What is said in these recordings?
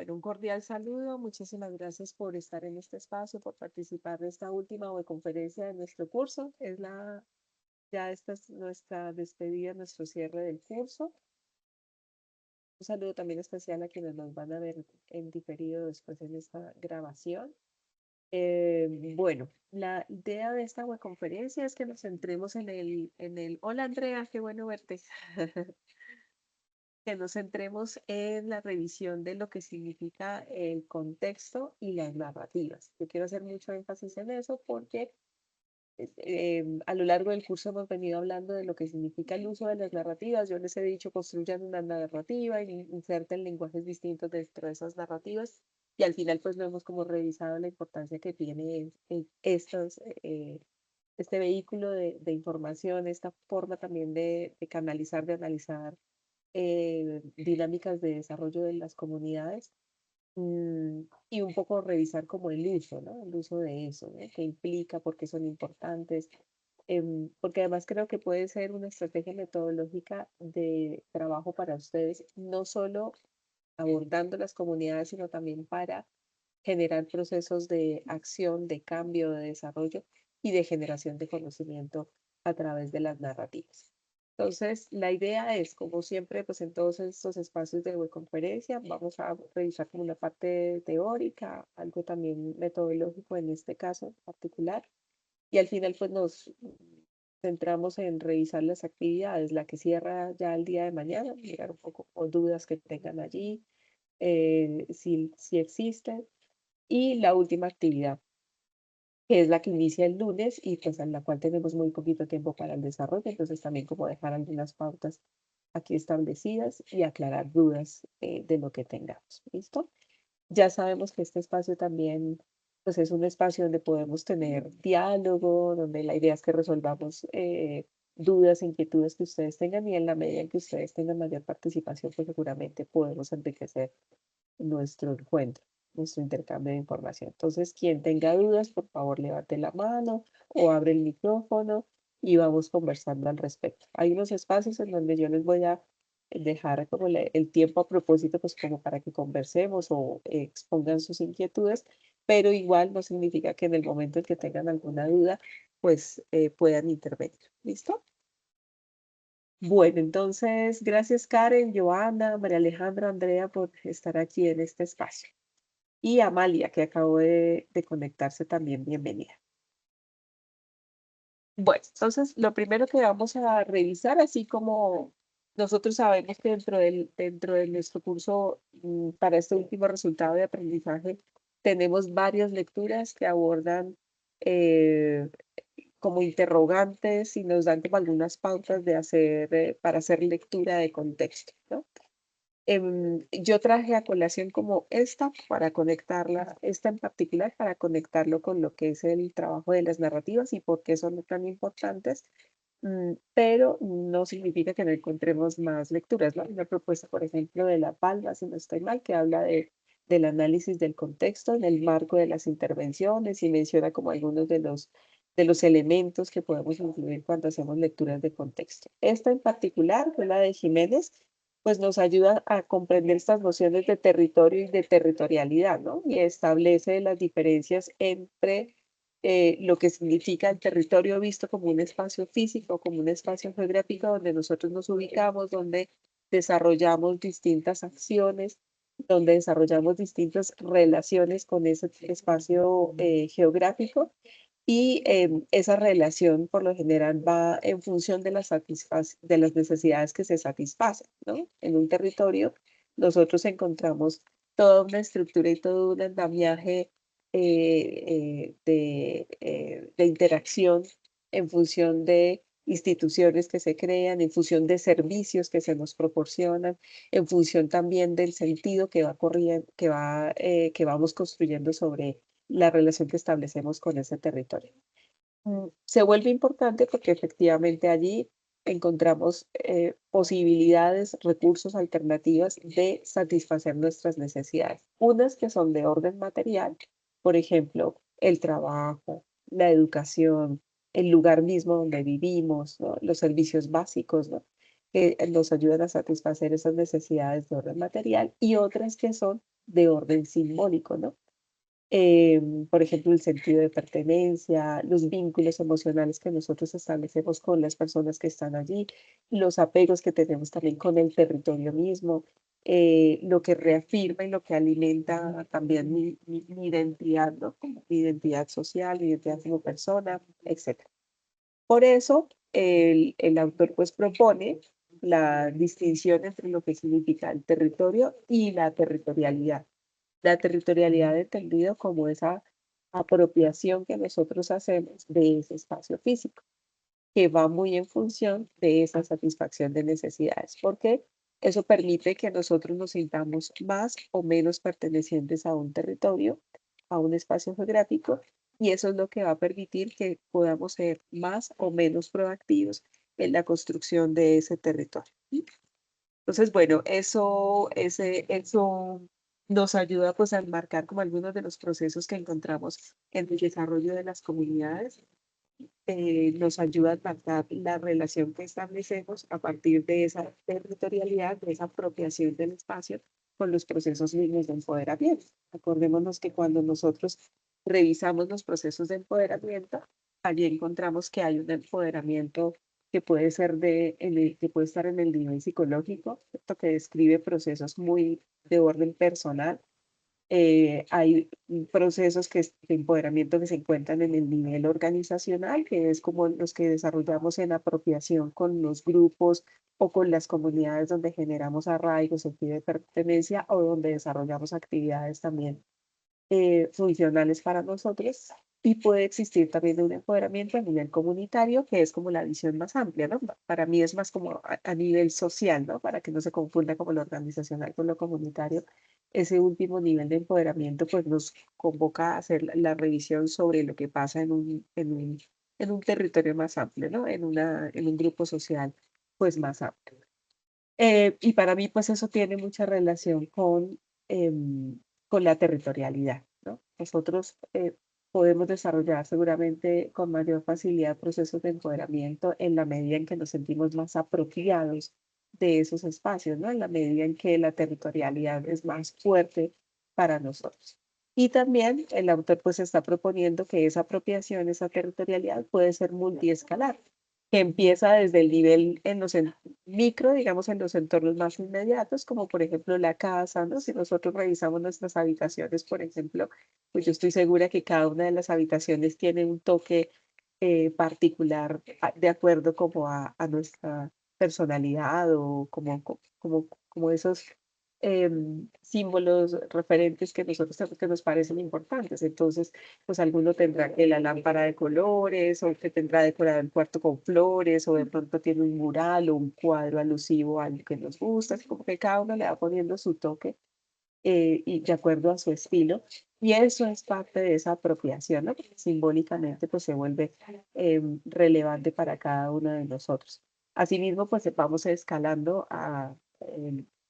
Bueno, un cordial saludo. Muchísimas gracias por estar en este espacio, por participar de esta última conferencia de nuestro curso. Ya esta es nuestra despedida, nuestro cierre del curso. Un saludo también especial a quienes nos van a ver en diferido después en esta grabación. Bueno, la idea de esta conferencia es que nos centremos Hola Andrea, qué bueno verte. Que nos centremos en la revisión de lo que significa el contexto y las narrativas. Yo quiero hacer mucho énfasis en eso porque a lo largo del curso hemos venido hablando de lo que significa el uso de las narrativas. Yo les he dicho, construyan una narrativa y inserten lenguajes distintos dentro de esas narrativas. Y al final, pues, no hemos como revisado la importancia que tiene este vehículo de información, esta forma también de canalizar, de analizar dinámicas de desarrollo de las comunidades, y un poco revisar como el uso, ¿no? El uso de eso, ¿no? ¿Qué implica? ¿Por qué son importantes? Porque además creo que puede ser una estrategia metodológica de trabajo para ustedes, no solo abordando las comunidades, sino también para generar procesos de acción, de cambio, de desarrollo y de generación de conocimiento a través de las narrativas. Entonces, la idea es, como siempre, pues en todos estos espacios de webconferencia, vamos a revisar como una parte teórica, algo también metodológico en este caso en particular, y al final pues nos centramos en revisar las actividades, la que cierra ya el día de mañana, mirar un poco o dudas que tengan allí, si existen, y la última actividad, que es la que inicia el lunes y pues en la cual tenemos muy poquito tiempo para el desarrollo, entonces también como dejar algunas pautas aquí establecidas y aclarar dudas de lo que tengamos. ¿Listo? Ya sabemos que este espacio también pues es un espacio donde podemos tener diálogo, donde la idea es que resolvamos dudas, inquietudes que ustedes tengan y en la medida en que ustedes tengan mayor participación, pues seguramente podemos enriquecer nuestro encuentro, nuestro intercambio de información. Entonces, quien tenga dudas, por favor, levante la mano o abre el micrófono y vamos conversando al respecto. Hay unos espacios en donde yo les voy a dejar como el tiempo a propósito, pues como para que conversemos o expongan sus inquietudes, pero igual no significa que en el momento en que tengan alguna duda, pues puedan intervenir. ¿Listo? Bueno, entonces, gracias Karen, Joana, María Alejandra, Andrea por estar aquí en este espacio. Y Amalia, que acabó de conectarse también, bienvenida. Bueno, entonces lo primero que vamos a revisar, así como nosotros sabemos que dentro de nuestro curso, para este último resultado de aprendizaje, tenemos varias lecturas que abordan eh, como interrogantes y nos dan como algunas pautas para hacer lectura de contexto, ¿no? Yo traje a colación como esta para conectarla, esta en particular para conectarlo con lo que es el trabajo de las narrativas y por qué son tan importantes, pero no significa que no encontremos más lecturas, ¿no? Hay una propuesta, por ejemplo, de La Palma, si no estoy mal, que habla del análisis del contexto en el marco de las intervenciones y menciona como algunos de los elementos que podemos incluir cuando hacemos lecturas de contexto. Esta en particular, que es la de Jiménez, pues nos ayuda a comprender estas nociones de territorio y de territorialidad, ¿no? Y establece las diferencias entre lo que significa el territorio visto como un espacio físico, como un espacio geográfico donde nosotros nos ubicamos, donde desarrollamos distintas acciones, donde desarrollamos distintas relaciones con ese espacio geográfico y esa relación por lo general va en función de de las necesidades que se satisfacen, ¿no? En un territorio nosotros encontramos toda una estructura y todo un andamiaje de interacción en función de instituciones que se crean, en función de servicios que se nos proporcionan, en función también del sentido que va corriendo, que vamos construyendo sobre la relación que establecemos con ese territorio. Se vuelve importante porque efectivamente allí encontramos posibilidades, recursos, alternativas de satisfacer nuestras necesidades. Unas que son de orden material, por ejemplo, el trabajo, la educación, el lugar mismo donde vivimos, ¿no? Los servicios básicos, ¿no? Que nos ayudan a satisfacer esas necesidades de orden material y otras que son de orden simbólico, ¿no? Por ejemplo, el sentido de pertenencia, los vínculos emocionales que nosotros establecemos con las personas que están allí, los apegos que tenemos también con el territorio mismo, lo que reafirma y lo que alimenta también mi identidad, ¿no? Como mi identidad social, mi identidad como persona, etc. Por eso, el autor pues propone la distinción entre lo que significa el territorio y la territorialidad. La territorialidad entendido como esa apropiación que nosotros hacemos de ese espacio físico, que va muy en función de esa satisfacción de necesidades, porque eso permite que nosotros nos sintamos más o menos pertenecientes a un territorio, a un espacio geográfico, y eso es lo que va a permitir que podamos ser más o menos proactivos en la construcción de ese territorio. Entonces, bueno, eso nos ayuda pues a enmarcar como algunos de los procesos que encontramos en el desarrollo de las comunidades, nos ayuda a tratar la relación que establecemos a partir de esa territorialidad, de esa apropiación del espacio con los procesos mismos de empoderamiento. Acordémonos que cuando nosotros revisamos los procesos de empoderamiento, allí encontramos que hay un empoderamiento que puede ser que puede estar en el nivel psicológico, ¿cierto? Que describe procesos muy de orden personal, hay procesos de empoderamiento que se encuentran en el nivel organizacional, que es como los que desarrollamos en apropiación con los grupos o con las comunidades donde generamos arraigo, sentido de pertenencia o donde desarrollamos actividades también funcionales para nosotros. Y puede existir también un empoderamiento a nivel comunitario, que es como la visión más amplia, ¿no? Para mí es más como a nivel social, ¿no? Para que no se confunda como lo organizacional con lo comunitario. Ese último nivel de empoderamiento pues nos convoca a hacer la revisión sobre lo que pasa en un territorio más amplio, ¿no? En un grupo social pues más amplio. Y para mí, pues eso tiene mucha relación con la territorialidad, ¿no? Nosotros podemos desarrollar seguramente con mayor facilidad procesos de empoderamiento en la medida en que nos sentimos más apropiados de esos espacios, ¿no? En la medida en que la territorialidad es más fuerte para nosotros. Y también el autor pues está proponiendo que esa apropiación, esa territorialidad puede ser multiescalar, que empieza desde el nivel micro, digamos, en los entornos más inmediatos, como por ejemplo la casa, ¿no? Si nosotros revisamos nuestras habitaciones, por ejemplo, pues yo estoy segura que cada una de las habitaciones tiene un toque particular de acuerdo como a nuestra personalidad o como esos símbolos referentes que nosotros tenemos que nos parecen importantes. Entonces, pues alguno tendrá que la lámpara de colores o que tendrá decorado el cuarto con flores o de pronto tiene un mural o un cuadro alusivo a lo que nos gusta, así como que cada uno le va poniendo su toque y de acuerdo a su estilo. Y eso es parte de esa apropiación, ¿no? Porque simbólicamente pues se vuelve relevante para cada uno de nosotros. Asimismo, pues vamos escalando a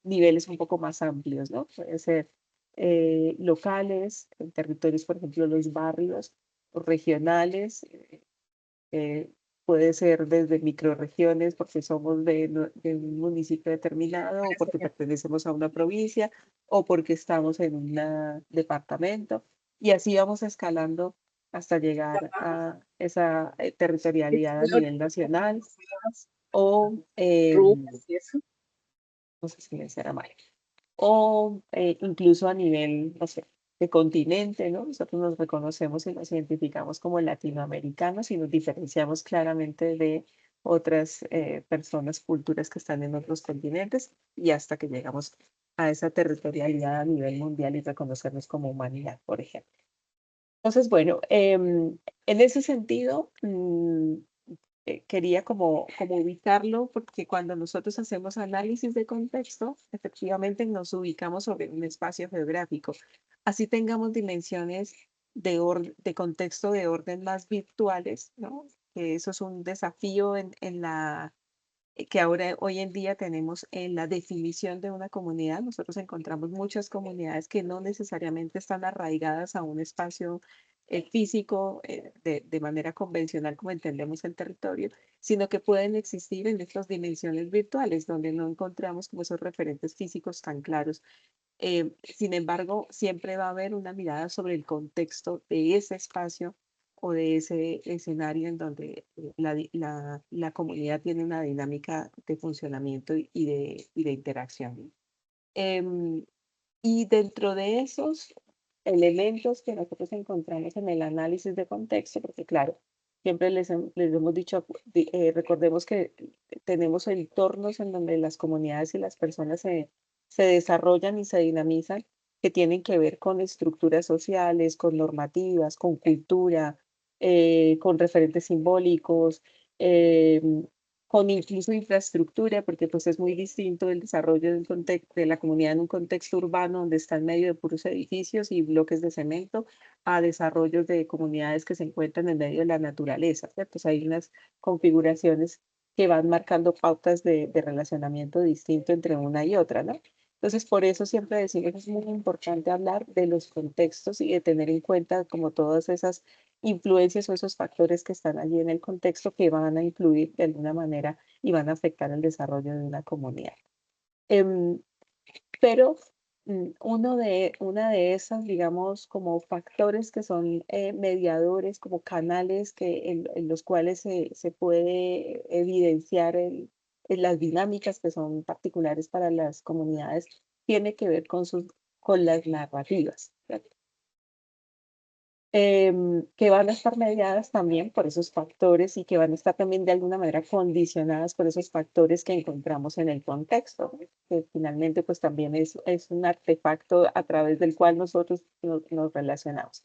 niveles un poco más amplios, ¿no? Puede ser locales, en territorios, por ejemplo, los barrios, o regionales, eh, puede ser desde microrregiones porque somos de un municipio determinado o porque pertenecemos a una provincia o porque estamos en un departamento y así vamos escalando hasta llegar a esa territorialidad a nivel nacional o, no sé si me será mal, o incluso a nivel, no sé, de continente, ¿no? Nosotros nos reconocemos y nos identificamos como latinoamericanos y nos diferenciamos claramente de otras personas, culturas que están en otros continentes y hasta que llegamos a esa territorialidad a nivel mundial y reconocernos como humanidad, por ejemplo. Entonces, bueno, en ese sentido, quería como ubicarlo, porque cuando nosotros hacemos análisis de contexto, efectivamente nos ubicamos sobre un espacio geográfico. Así tengamos dimensiones de contexto de orden más virtuales, ¿no? Que eso es un desafío que ahora hoy en día tenemos en la definición de una comunidad. Nosotros encontramos muchas comunidades que no necesariamente están arraigadas a un espacio físico de manera convencional como entendemos el territorio, sino que pueden existir en estas dimensiones virtuales donde no encontramos como esos referentes físicos tan claros Sin embargo, siempre va a haber una mirada sobre el contexto de ese espacio o de ese escenario en donde la comunidad tiene una dinámica de funcionamiento y de interacción. Em, y dentro de esos elementos que nosotros encontramos en el análisis de contexto, porque claro, siempre les hemos dicho, recordemos que tenemos entornos en donde las comunidades y las personas se desarrollan y se dinamizan, que tienen que ver con estructuras sociales, con normativas, con cultura, con referentes simbólicos, em, con incluso infraestructura, porque pues es muy distinto el desarrollo de la comunidad en un contexto urbano donde está en medio de puros edificios y bloques de cemento, a desarrollos de comunidades que se encuentran en medio de la naturaleza, ¿cierto? O sea, hay unas configuraciones que van marcando pautas de relacionamiento distinto entre una y otra, ¿no? Entonces, por eso siempre decimos que es muy importante hablar de los contextos y de tener en cuenta como todas esas influencias o esos factores que están allí en el contexto que van a influir de alguna manera y van a afectar el desarrollo de una comunidad. Em, pero una de esas, digamos, como factores que son mediadores, como canales en los cuales se puede evidenciar en las dinámicas que son particulares para las comunidades, tiene que ver con las narrativas. ¿Cierto? Que van a estar mediadas también por esos factores y que van a estar también de alguna manera condicionadas por esos factores que encontramos en el contexto, ¿no? Que finalmente pues también es un artefacto a través del cual nosotros nos relacionamos.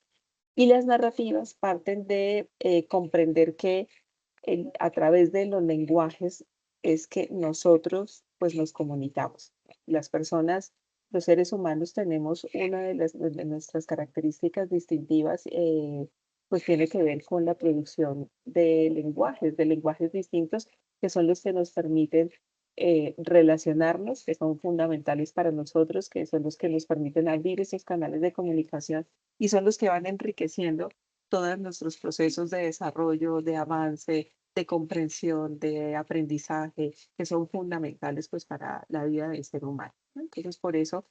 Y las narrativas parten de comprender que a través de los lenguajes es que nosotros pues nos comunicamos. Las personas, los seres humanos tenemos una de nuestras características distintivas, pues tiene que ver con la producción de lenguajes distintos que son los que nos permiten relacionarnos, que son fundamentales para nosotros, que son los que nos permiten abrir esos canales de comunicación y son los que van enriqueciendo todos nuestros procesos de desarrollo, de avance, de comprensión, de aprendizaje, que son fundamentales pues para la vida del ser humano, ¿no? Entonces, por eso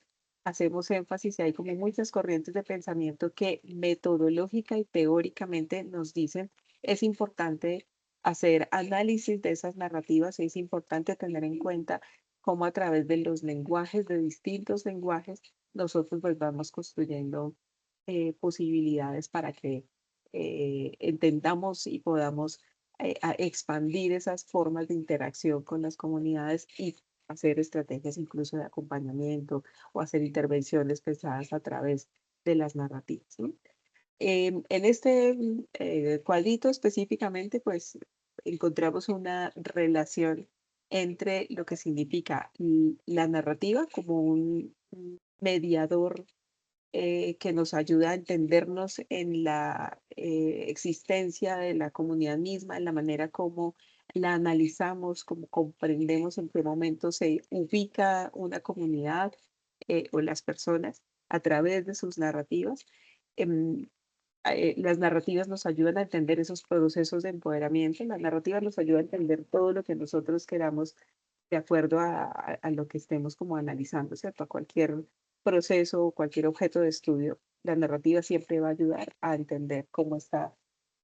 hacemos énfasis y hay como muchas corrientes de pensamiento que metodológica y teóricamente nos dicen es importante hacer análisis de esas narrativas, es importante tener en cuenta cómo a través de los lenguajes, de distintos lenguajes, nosotros pues vamos construyendo posibilidades para que entendamos y podamos a expandir esas formas de interacción con las comunidades y hacer estrategias incluso de acompañamiento o hacer intervenciones pensadas a través de las narrativas, ¿no? En este cuadrito específicamente, pues encontramos una relación entre lo que significa la narrativa como un mediador que nos ayuda a entendernos en la existencia de la comunidad misma, en la manera como la analizamos, como comprendemos en qué momento se ubica una comunidad o las personas a través de sus narrativas. Em, las narrativas nos ayudan a entender esos procesos de empoderamiento, las narrativas nos ayudan a entender todo lo que nosotros queramos de acuerdo a lo que estemos como analizando, ¿cierto? A cualquier proceso o cualquier objeto de estudio, la narrativa siempre va a ayudar a entender cómo está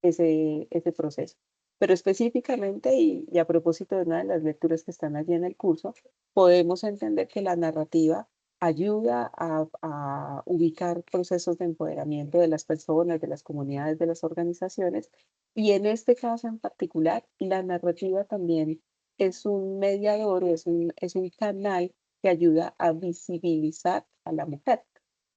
ese proceso. Pero específicamente, y a propósito de una de las lecturas que están allí en el curso, podemos entender que la narrativa ayuda a ubicar procesos de empoderamiento de las personas, de las comunidades, de las organizaciones. Y en este caso en particular, la narrativa también es un mediador, es un canal que ayuda a visibilizar a la mujer.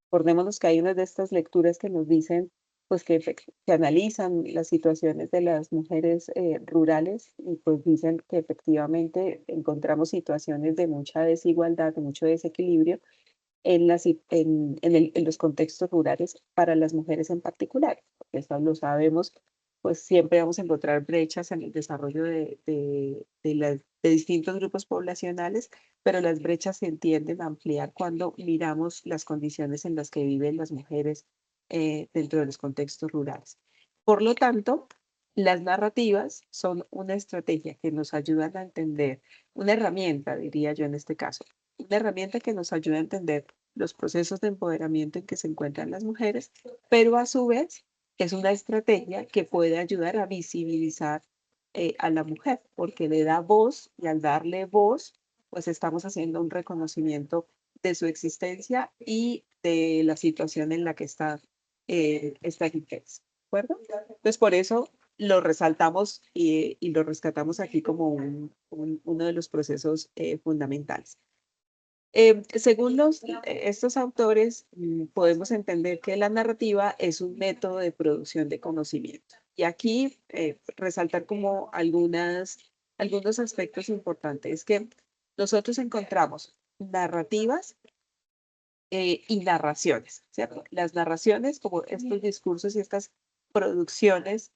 Acordémonos que hay una de estas lecturas que nos dicen, pues que analizan las situaciones de las mujeres rurales y pues dicen que efectivamente encontramos situaciones de mucha desigualdad, de mucho desequilibrio en los contextos rurales para las mujeres en particular. Porque eso lo sabemos, pues siempre vamos a encontrar brechas en el desarrollo de distintos grupos poblacionales, pero las brechas se tienden a ampliar cuando miramos las condiciones en las que viven las mujeres dentro de los contextos rurales. Por lo tanto, las narrativas son una estrategia que nos ayudan a entender, una herramienta, diría yo en este caso, una herramienta que nos ayuda a entender los procesos de empoderamiento en que se encuentran las mujeres, pero a su vez es una estrategia que puede ayudar a visibilizar a la mujer, porque le da voz y al darle voz, pues estamos haciendo un reconocimiento de su existencia y de la situación en la que está esta mujeres. ¿De acuerdo? Entonces, por eso lo resaltamos y lo rescatamos aquí como uno de los procesos fundamentales. Según estos autores, podemos entender que la narrativa es un método de producción de conocimiento. Y aquí resaltar como algunos aspectos importantes, es que nosotros encontramos narrativas y narraciones, ¿cierto? Las narraciones, como estos discursos y estas producciones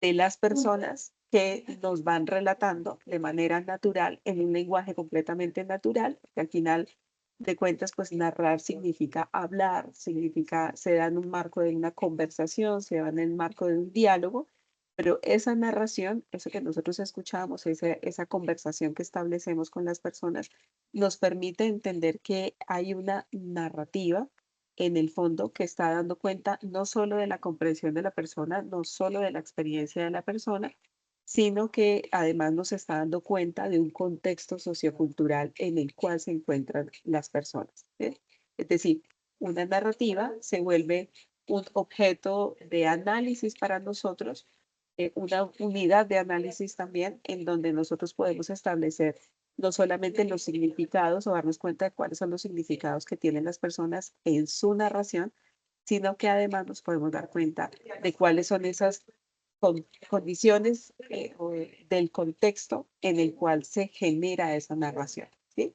de las personas que nos van relatando de manera natural, en un lenguaje completamente natural, porque al final de cuentas, pues narrar significa hablar, significa, se da en un marco de una conversación, se da en el marco de un diálogo, pero esa narración, eso que nosotros escuchamos, esa conversación que establecemos con las personas, nos permite entender que hay una narrativa en el fondo que está dando cuenta no solo de la comprensión de la persona, no solo de la experiencia de la persona, sino que además nos está dando cuenta de un contexto sociocultural en el cual se encuentran las personas, ¿sí? Es decir, una narrativa se vuelve un objeto de análisis para nosotros, una unidad de análisis también en donde nosotros podemos establecer no solamente los significados o darnos cuenta de cuáles son los significados que tienen las personas en su narración, sino que además nos podemos dar cuenta de cuáles son esas condiciones del contexto en el cual se genera esa narración, ¿sí?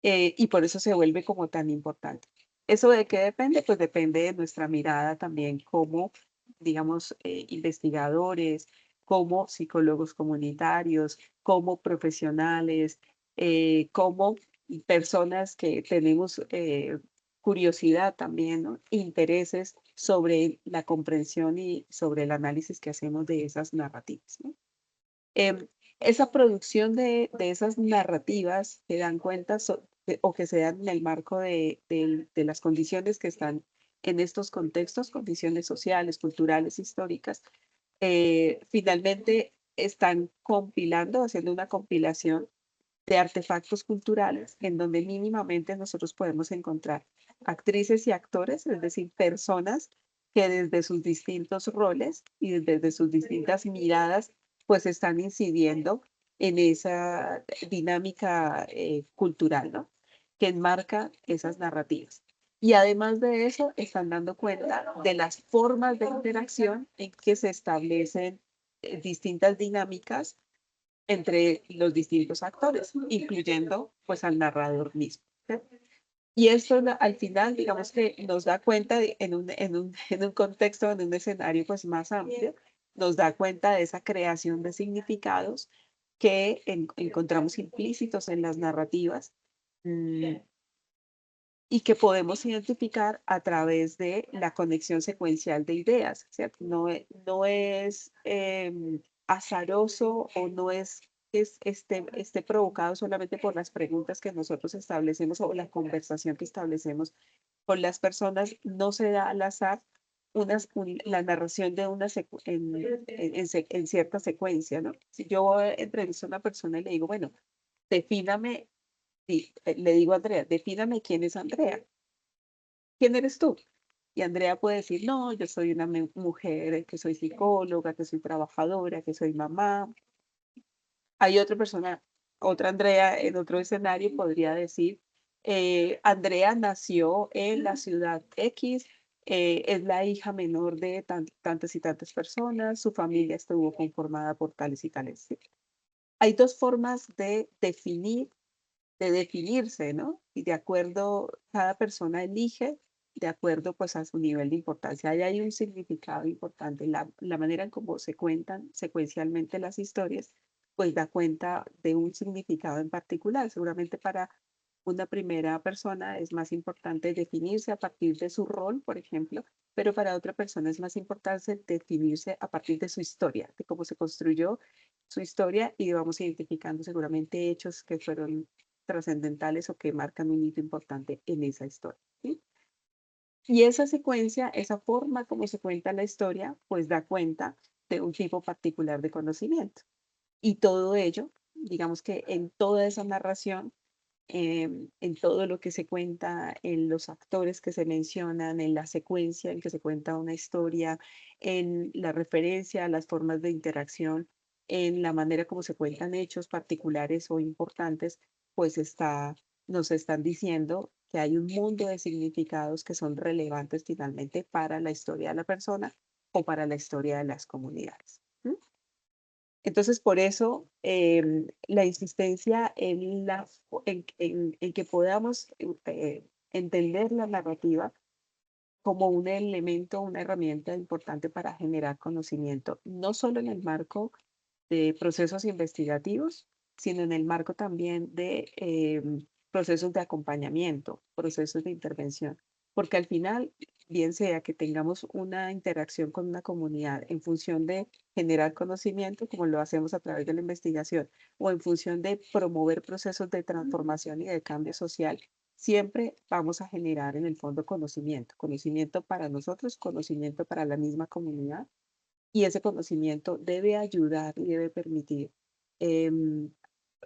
Y por eso se vuelve como tan importante. ¿Eso de qué depende? Pues depende de nuestra mirada también como, digamos, investigadores, como psicólogos comunitarios, como profesionales, como personas que tenemos curiosidad también, ¿no? Intereses sobre la comprensión y sobre el análisis que hacemos de esas narrativas, ¿no? Esa producción de esas narrativas que dan cuenta o que se dan en el marco de las condiciones que están en estos contextos, condiciones sociales, culturales, históricas, finalmente están compilando, haciendo una compilación de artefactos culturales en donde mínimamente nosotros podemos encontrar actrices y actores, es decir, personas que desde sus distintos roles y desde sus distintas miradas, pues están incidiendo en esa dinámica cultural, ¿no? Que enmarca esas narrativas. Y además de eso, están dando cuenta de las formas de interacción en que se establecen distintas dinámicas entre los distintos actores, incluyendo pues al narrador mismo. ¿Sí? Y esto al final, digamos que nos da cuenta en un contexto, en un escenario pues más amplio, nos da cuenta de esa creación de significados que encontramos implícitos en las narrativas mm, y que podemos identificar a través de la conexión secuencial de ideas, ¿cierto? No es azaroso o no esté provocado solamente por las preguntas que nosotros establecemos o la conversación que establecemos con las personas, no se da al azar la narración de en cierta secuencia, ¿no? Si yo entrevisto a una persona y le digo, bueno, defíname, le digo a Andrea, defíname quién es Andrea. ¿Quién eres tú? Y Andrea puede decir, no, yo soy una mujer, que soy psicóloga, que soy trabajadora, que soy mamá. Hay otra persona, otra Andrea en otro escenario podría decir, Andrea nació en la ciudad X, es la hija menor de tantas y tantas personas, su familia estuvo conformada por tales y tales. ¿Sí? Hay dos formas de definirse, ¿no? Y de acuerdo, cada persona elige de acuerdo pues a su nivel de importancia. Ahí hay un significado importante. La manera en cómo se cuentan secuencialmente las historias, pues da cuenta de un significado en particular. Seguramente para una primera persona es más importante definirse a partir de su rol, por ejemplo, pero para otra persona es más importante definirse a partir de su historia, de cómo se construyó su historia y vamos identificando seguramente hechos que fueron trascendentales o que marcan un hito importante en esa historia, ¿sí? Y esa secuencia, esa forma como se cuenta la historia, pues da cuenta de un tipo particular de conocimiento. Y todo ello, digamos que en toda esa narración, en todo lo que se cuenta, en los actores que se mencionan, en la secuencia en que se cuenta una historia, en la referencia a las formas de interacción, en la manera como se cuentan hechos particulares o importantes, pues nos están diciendo que hay un mundo de significados que son relevantes finalmente para la historia de la persona o para la historia de las comunidades. ¿M? Entonces, por eso, la insistencia en, en que podamos entender la narrativa como un elemento, una herramienta importante para generar conocimiento, no solo en el marco de procesos investigativos, sino en el marco también de procesos de acompañamiento, procesos de intervención, porque al final, bien sea que tengamos una interacción con una comunidad en función de generar conocimiento, como lo hacemos a través de la investigación, o en función de promover procesos de transformación y de cambio social, siempre vamos a generar en el fondo conocimiento, conocimiento para nosotros, conocimiento para la misma comunidad, y ese conocimiento debe ayudar y debe permitir, em,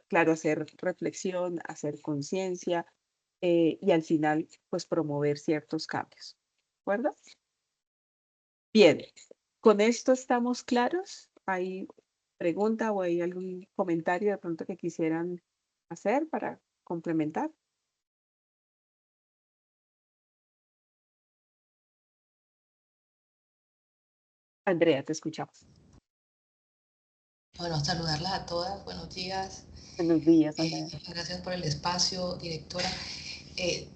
claro, hacer reflexión, hacer conciencia y al final, pues promover ciertos cambios. ¿De acuerdo? Bien, ¿con esto estamos claros? ¿Hay pregunta o hay algún comentario de pronto que quisieran hacer para complementar? Andrea, te escuchamos. Bueno, saludarlas a todas, buenos días. Buenos días, Andrea. Gracias por el espacio, directora. Eh,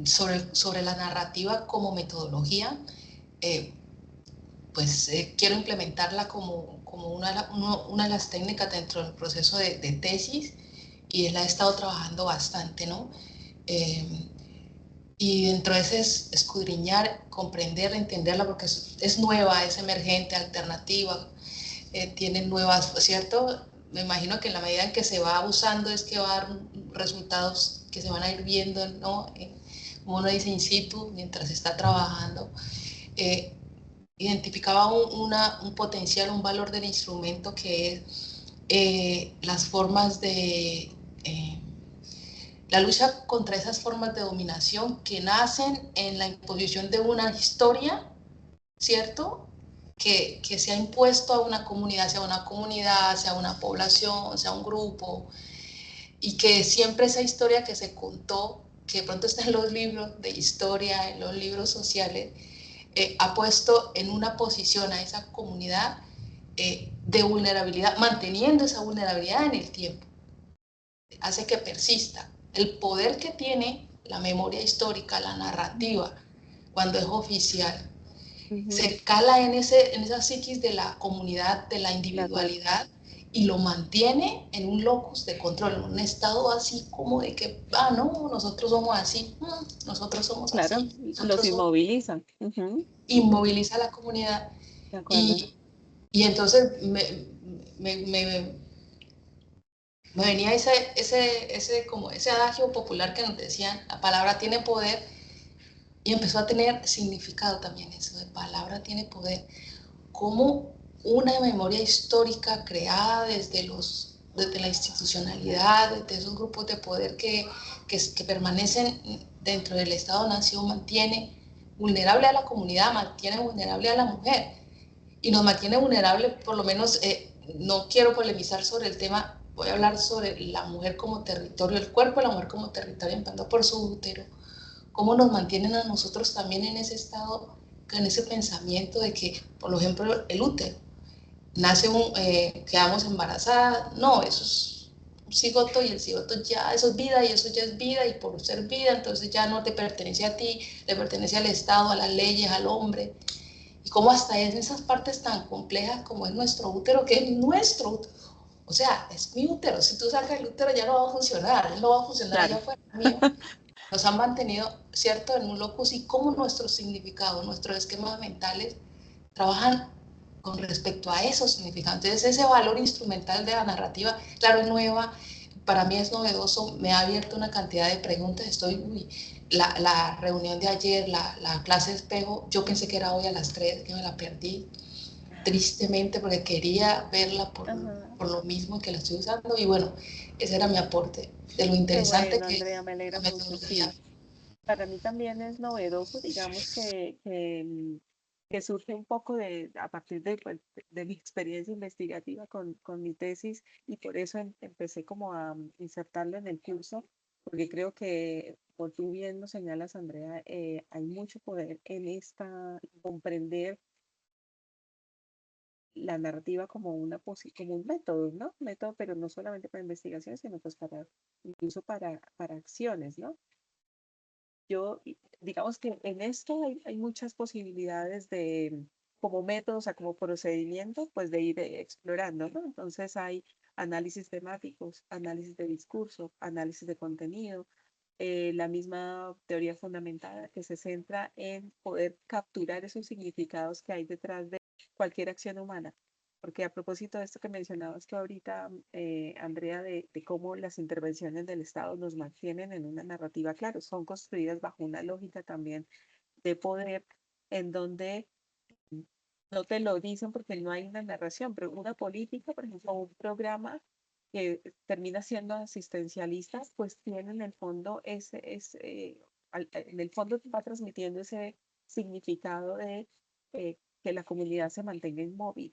sobre la narrativa como metodología, eh, pues quiero implementarla como una de las técnicas dentro del proceso de tesis y la he estado trabajando bastante, ¿no? Y dentro de ese escudriñar, comprender, entenderla, porque es nueva, es emergente, alternativa, tienen nuevas, ¿cierto? Me imagino que en la medida en que se va usando es que va a dar resultados que se van a ir viendo, ¿no? Como uno dice, in situ, mientras se está trabajando. Eh, Identificaba un potencial, un valor del instrumento que es las formas de... la lucha contra esas formas de dominación que nacen en la imposición de una historia, ¿cierto? Que se ha impuesto a una comunidad, sea una población, sea un grupo, y que siempre esa historia que se contó, que de pronto está en los libros de historia, en los libros sociales, ha puesto en una posición a esa comunidad de vulnerabilidad, manteniendo esa vulnerabilidad en el tiempo, hace que persista. El poder que tiene la memoria histórica, la narrativa, cuando es oficial, Ujú, se cala en esa psiquis de la comunidad, de la de acuerdo. individualidad, y lo mantiene en un locus de control, en un estado así como de que, no, nosotros somos así, nosotros somos Claro, así, los nosotros somos, inmovilizan. Ujú, inmoviliza a la comunidad. de acuerdo. Y, y entonces me, me, me venía como ese adagio popular que nos decían, la palabra tiene poder, y empezó a tener significado también eso, de palabra tiene poder, como una memoria histórica creada desde la institucionalidad, desde esos grupos de poder que permanecen dentro del Estado-Nación, mantiene vulnerable a la comunidad, mantiene vulnerable a la mujer, y nos mantiene vulnerable, por lo menos, no quiero polemizar sobre el tema, voy a hablar sobre la mujer como territorio, el cuerpo de la mujer como territorio, empezando por su útero, cómo nos mantienen a nosotros también en ese estado, en ese pensamiento de que, por ejemplo, el útero, quedamos embarazadas, no, eso es un cigoto y el cigoto ya, eso es vida y eso ya es vida y por ser vida, entonces ya no te pertenece a ti, le pertenece al Estado, a las leyes, al hombre. Y cómo hasta en esas partes tan complejas como es nuestro útero, que es nuestro útero, o sea, es mi útero, si tú sacas el útero ya no va a funcionar, él no va a funcionar allá Claro. afuera mío, nos han mantenido, ¿cierto?, en un locus, y cómo nuestros significados, nuestros esquemas mentales trabajan con respecto a esos significados. Entonces, ese valor instrumental de la narrativa, claro, es nueva, para mí es novedoso, me ha abierto una cantidad de preguntas, la reunión de ayer, la clase de espejo, yo pensé que era hoy a las 3, que me la perdí, tristemente, porque quería verla Ajá. por lo mismo que la estoy usando, y bueno, ese era mi aporte, de lo Qué interesante bueno, que es Andrea, me alegra la mucho, metodología. sí. Para mí también es novedoso, digamos que surge un poco a partir de, pues, de mi experiencia investigativa con mi tesis y por eso empecé como a insertarlo en el curso, porque creo que, como tú bien lo señalas, Andrea, hay mucho poder en comprender la narrativa como como un método, ¿no? Método, pero no solamente para investigación, sino pues incluso para acciones, ¿no? Digamos que en esto hay muchas posibilidades como método, o sea, como procedimiento, pues de ir explorando, ¿no? Entonces hay análisis temáticos, análisis de discurso, análisis de contenido, la misma teoría fundamentada que se centra en poder capturar esos significados que hay detrás de cualquier acción humana. Porque a propósito de esto que mencionabas tú ahorita, Andrea, de cómo las intervenciones del Estado nos mantienen en una narrativa, claro, son construidas bajo una lógica también de poder en donde no te lo dicen porque no hay una narración, pero una política, por ejemplo, un programa que termina siendo asistencialista, pues tiene en el fondo en el fondo va transmitiendo ese significado de que la comunidad se mantenga inmóvil.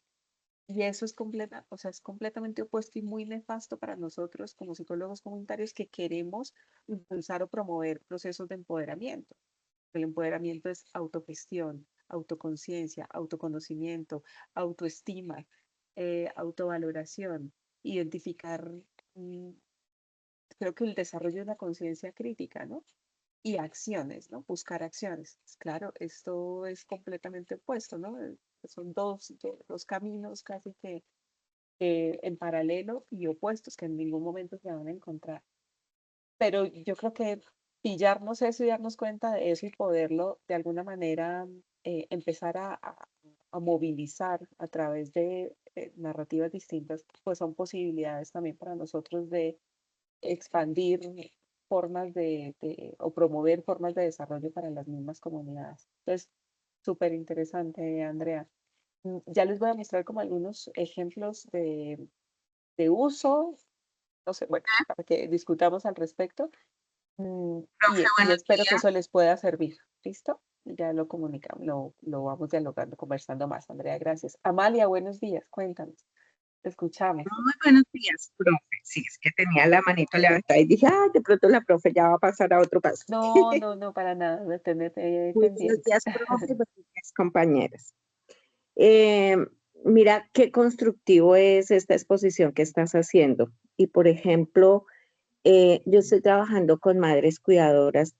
Y eso o sea, es completamente opuesto y muy nefasto para nosotros como psicólogos comunitarios que queremos impulsar o promover procesos de empoderamiento. El empoderamiento es autogestión, autoconciencia, autoconocimiento, autoestima, autovaloración, identificar, mm, creo que el desarrollo de una conciencia crítica, ¿no? Y acciones, ¿no? Buscar acciones. Pues claro, esto es completamente opuesto, ¿no? Son dos caminos casi que en paralelo y opuestos que en ningún momento se van a encontrar. Pero yo creo que pillarnos eso y darnos cuenta de eso y poderlo de alguna manera empezar a movilizar a través de narrativas distintas, pues son posibilidades también para nosotros de expandir o promover formas de desarrollo para las mismas comunidades. Entonces, súper interesante, Andrea. Ya les voy a mostrar como algunos ejemplos de uso, no sé, bueno, para que discutamos al respecto. Profe, Y buenos espero que días. eso les pueda servir. ¿Listo? Ya lo comunicamos, lo vamos dialogando, conversando más, Andrea. Gracias. Amalia, buenos días. Cuéntanos. Te escuchamos. Muy buenos días, profe. Sí, es que tenía la manito levantada y dije, ay, de pronto la profe ya va a pasar a otro paso. No, no, no, para nada. De tenerte Muy buenos pendiente. días, profe. Buenos días, compañeras. Eh, Mira qué constructivo es esta exposición que estás haciendo. Y, por ejemplo, yo estoy trabajando con madres cuidadoras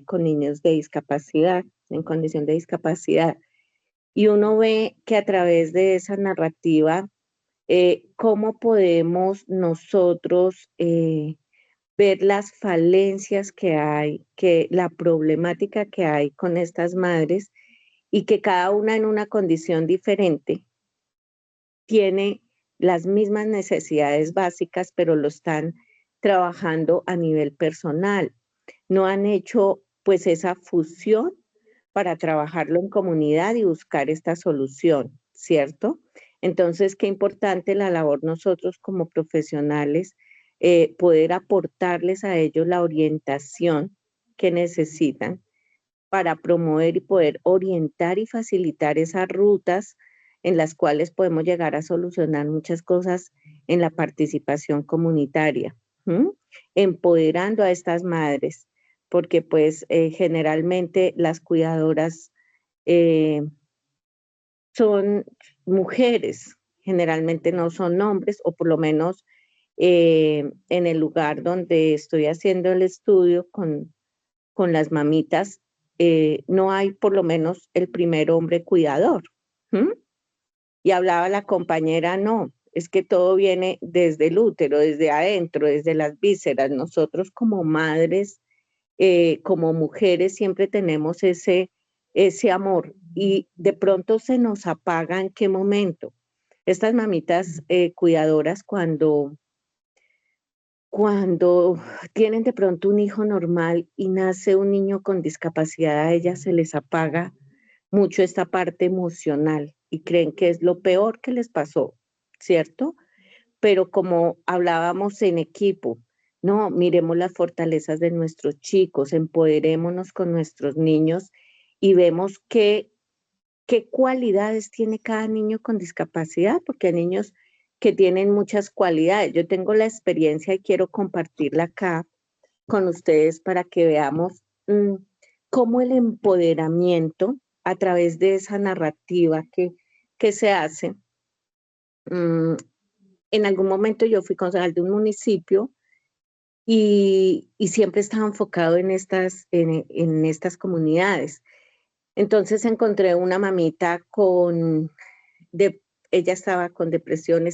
con niños de discapacidad, en condición de discapacidad. Y uno ve que a través de esa narrativa, cómo podemos nosotros ver las falencias que hay, que la problemática que hay con estas madres y que cada una en una condición diferente tiene las mismas necesidades básicas, pero lo están trabajando a nivel personal. No han hecho pues esa fusión para trabajarlo en comunidad y buscar esta solución, ¿cierto? Entonces, qué importante la labor nosotros como profesionales, poder aportarles a ellos la orientación que necesitan para promover y poder orientar y facilitar esas rutas en las cuales podemos llegar a solucionar muchas cosas en la participación comunitaria, ¿m? Empoderando a estas madres, porque pues generalmente las cuidadoras eh, son mujeres, generalmente no son hombres, o por lo menos en el lugar donde estoy haciendo el estudio con las mamitas, no hay por lo menos el primer hombre cuidador. ¿M? Y hablaba la compañera, no, es que todo viene desde el útero, desde adentro, desde las vísceras. Nosotros como madres, como mujeres, siempre tenemos ese amor y de pronto se nos apaga en qué momento. Estas mamitas cuidadoras, cuando tienen de pronto un hijo normal y nace un niño con discapacidad, a ellas se les apaga mucho esta parte emocional y creen que es lo peor que les pasó, ¿cierto? Pero como hablábamos en equipo, no, miremos las fortalezas de nuestros chicos, empoderémonos con nuestros niños y vemos qué cualidades tiene cada niño con discapacidad, porque hay niños que tienen muchas cualidades. Yo tengo la experiencia y quiero compartirla acá con ustedes para que veamos cómo el empoderamiento a través de esa narrativa que se hace. mm, en algún momento yo fui concejal de un municipio y siempre estaba enfocado en estas comunidades. Entonces encontré una mamita de, ella estaba con depresión,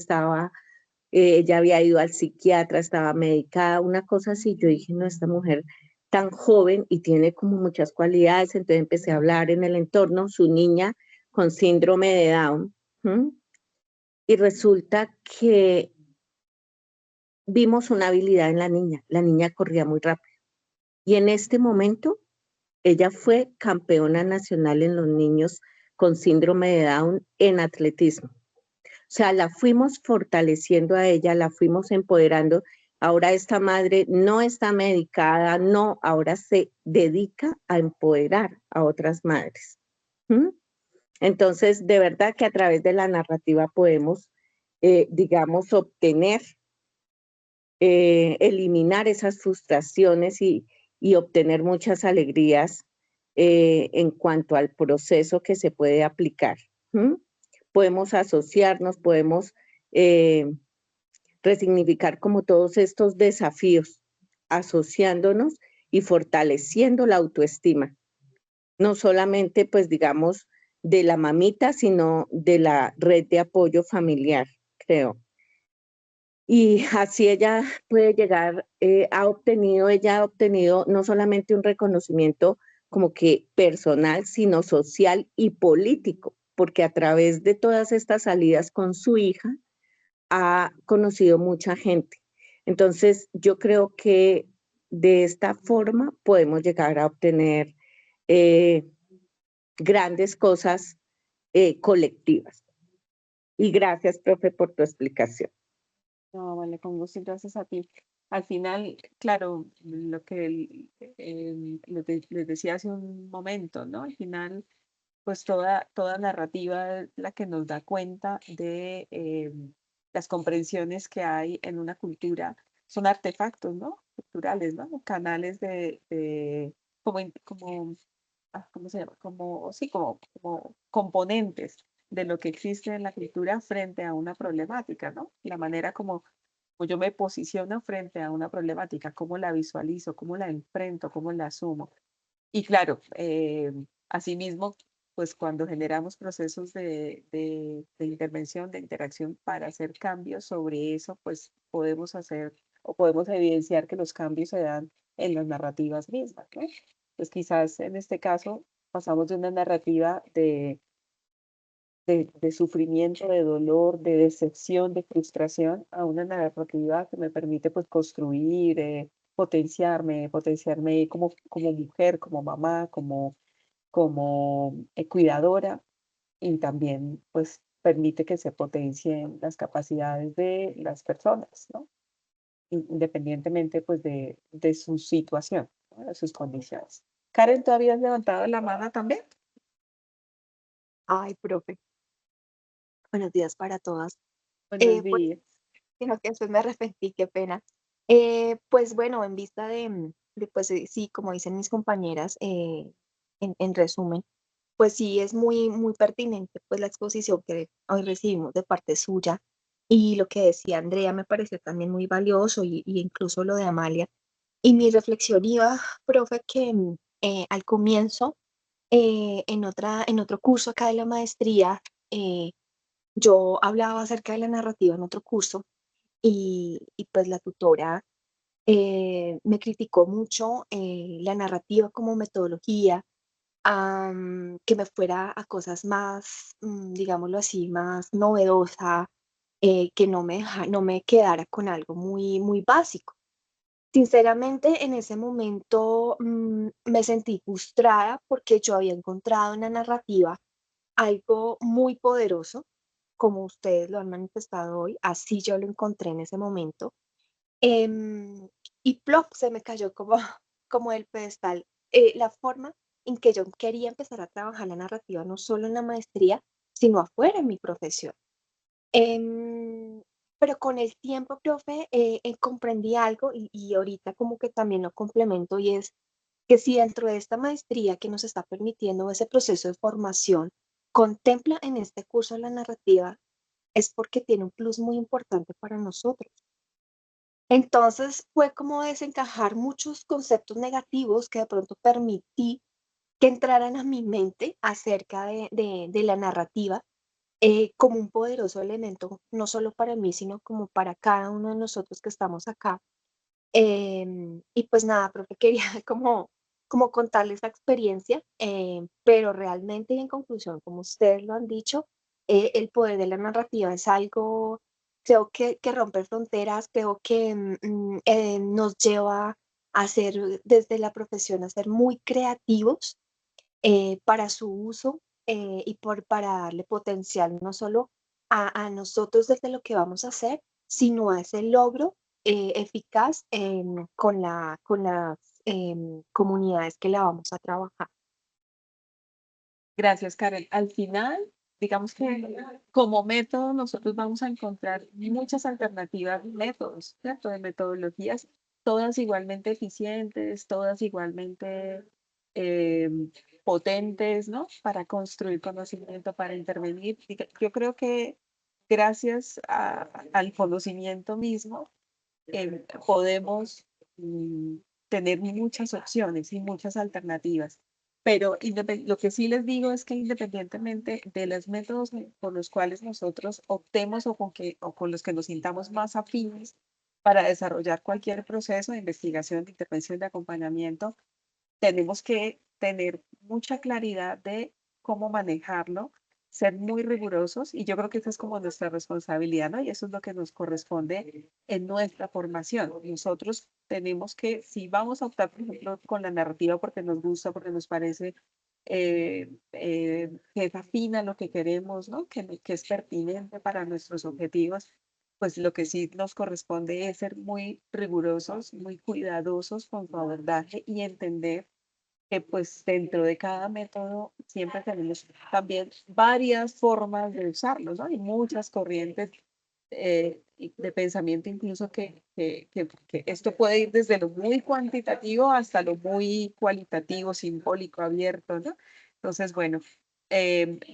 ella había ido al psiquiatra, estaba medicada, una cosa así. Yo dije, no, esta mujer tan joven y tiene como muchas cualidades. Entonces empecé a hablar en el entorno, su niña con síndrome de Down. ¿Mm? Y resulta que vimos una habilidad en la niña corría muy rápido. Y en este momento, ella fue campeona nacional en los niños con síndrome de Down en atletismo. O sea, la fuimos fortaleciendo a ella, la fuimos empoderando. Ahora esta madre no está medicada, no, ahora se dedica a empoderar a otras madres. ¿Mm? Entonces, de verdad que a través de la narrativa podemos, digamos, eliminar esas frustraciones y obtener muchas alegrías en cuanto al proceso que se puede aplicar. ¿Mm? Podemos asociarnos, podemos eh, resignificar como todos estos desafíos, asociándonos y fortaleciendo la autoestima, no solamente pues digamos de la mamita, sino de la red de apoyo familiar, creo. Y así ella ha obtenido no solamente un reconocimiento como que personal, sino social y político, porque a través de todas estas salidas con su hija ha conocido mucha gente. Entonces, yo creo que de esta forma podemos llegar a obtener eh, grandes cosas colectivas. Y gracias, profe, por tu explicación. No, vale, con gusto, y gracias a ti. Al final, claro, lo que les decía hace un momento, ¿no? Al final, pues toda narrativa es la que nos da cuenta de las comprensiones que hay en una cultura, son artefactos, ¿no? Culturales, ¿no? Canales ¿cómo se llama? Sí, como componentes de lo que existe en la cultura frente a una problemática, ¿no? La manera como yo me posiciono frente a una problemática, cómo la visualizo, cómo la enfrento, cómo la asumo. Y claro, asimismo, pues cuando generamos procesos de intervención, de interacción para hacer cambios sobre eso, pues podemos hacer o podemos evidenciar que los cambios se dan en las narrativas mismas, ¿no? Pues quizás en este caso pasamos de una narrativa de sufrimiento, de dolor, de decepción, de frustración, a una narrativa que me permite pues construir, potenciarme como mujer, como mamá, como cuidadora, y también pues permite que se potencien las capacidades de las personas, ¿no? Independientemente pues de su situación, ¿no? De sus condiciones. Karen, ¿tú habías levantado la mano también? Ay, profe, buenos días para todas. Buenos Pues, días. sino que después me arrepentí, qué pena. Pues bueno, en vista pues sí, como dicen mis compañeras, en resumen, pues sí es muy, muy pertinente pues la exposición que hoy recibimos de parte suya y lo que decía Andrea me pareció también muy valioso y incluso lo de Amalia. Y mi reflexión iba, profe, que al comienzo, en otro curso acá de la maestría, eh, yo hablaba acerca de la narrativa en otro curso y pues la tutora me criticó mucho la narrativa como metodología, que me fuera a cosas más, digámoslo así, más novedosa, que no me quedara con algo muy, muy básico. Sinceramente, en ese momento me sentí frustrada porque yo había encontrado en la narrativa algo muy poderoso, como ustedes lo han manifestado hoy, así yo lo encontré en ese momento. Em, y plop, se me cayó como, como el pedestal. La forma en que yo quería empezar a trabajar la narrativa, no solo en la maestría, sino afuera en mi profesión. Em, pero con el tiempo, profe, comprendí algo y ahorita como que también lo complemento y es que si dentro de esta maestría que nos está permitiendo ese proceso de formación, contempla en este curso la narrativa, es porque tiene un plus muy importante para nosotros. Entonces fue como desencajar muchos conceptos negativos que de pronto permití que entraran a mi mente acerca de la narrativa como un poderoso elemento, no solo para mí, sino como para cada uno de nosotros que estamos acá. Y pues nada, profe, quería como contarles esa experiencia, pero realmente y en conclusión, como ustedes lo han dicho, el poder de la narrativa es algo, creo que rompe fronteras, creo que nos lleva a ser desde la profesión, a ser muy creativos para su uso y para darle potencial no solo a nosotros desde lo que vamos a hacer, sino a ese logro eficaz con las comunidades que la vamos a trabajar. Gracias, Karen. Al final, digamos que como método nosotros vamos a encontrar muchas alternativas, métodos, ¿cierto? De metodologías, todas igualmente eficientes, todas igualmente eh, potentes, ¿no? Para construir conocimiento, para intervenir. Yo creo que gracias al conocimiento mismo, podemos tener muchas opciones y muchas alternativas. Pero lo que sí les digo es que independientemente de los métodos por los cuales nosotros optemos o con los que nos sintamos más afines para desarrollar cualquier proceso de investigación, de intervención, de acompañamiento, tenemos que tener mucha claridad de cómo manejarlo, ser muy rigurosos y yo creo que esa es como nuestra responsabilidad, ¿no? Y eso es lo que nos corresponde en nuestra formación. Nosotros tenemos que, si vamos a optar, por ejemplo, con la narrativa porque nos gusta, porque nos parece que es afín a lo que queremos, ¿no? Que es pertinente para nuestros objetivos, pues lo que sí nos corresponde es ser muy rigurosos, muy cuidadosos con su abordaje y entender que pues dentro de cada método siempre tenemos también varias formas de usarlos, ¿no? Hay muchas corrientes de pensamiento incluso que esto puede ir desde lo muy cuantitativo hasta lo muy cualitativo, simbólico, abierto, ¿no? Entonces, bueno,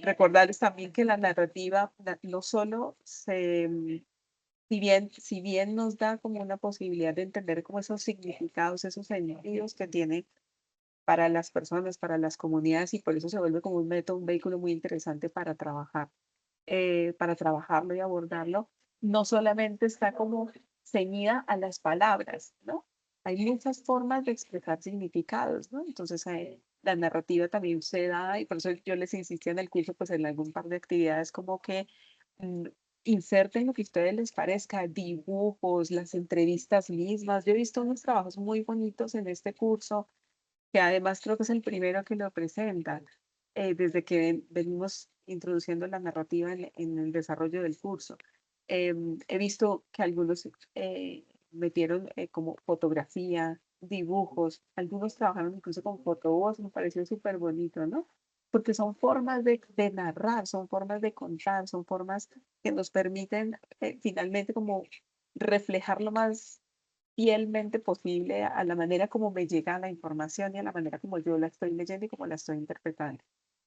recordarles también que la narrativa no solo si bien nos da como una posibilidad de entender como esos significados, esos sentidos que tiene para las personas, para las comunidades y por eso se vuelve como un método, un vehículo muy interesante para trabajarlo y abordarlo. No solamente está como ceñida a las palabras, ¿no? Hay muchas formas de expresar significados, ¿no? Entonces, la narrativa también se da y por eso yo les insistí en el curso, pues en algún par de actividades como que mm, inserten lo que a ustedes les parezca, dibujos, las entrevistas mismas. Yo he visto unos trabajos muy bonitos en este curso que además creo que es el primero que lo presenta, desde que venimos introduciendo la narrativa en el desarrollo del curso. He visto que algunos metieron como fotografía, dibujos, algunos trabajaron incluso con fotovoz, me pareció súper bonito, ¿no? Porque son formas de narrar, son formas de contar, son formas que nos permiten finalmente como reflejar lo más fielmente posible a la manera como me llega la información y a la manera como yo la estoy leyendo y como la estoy interpretando.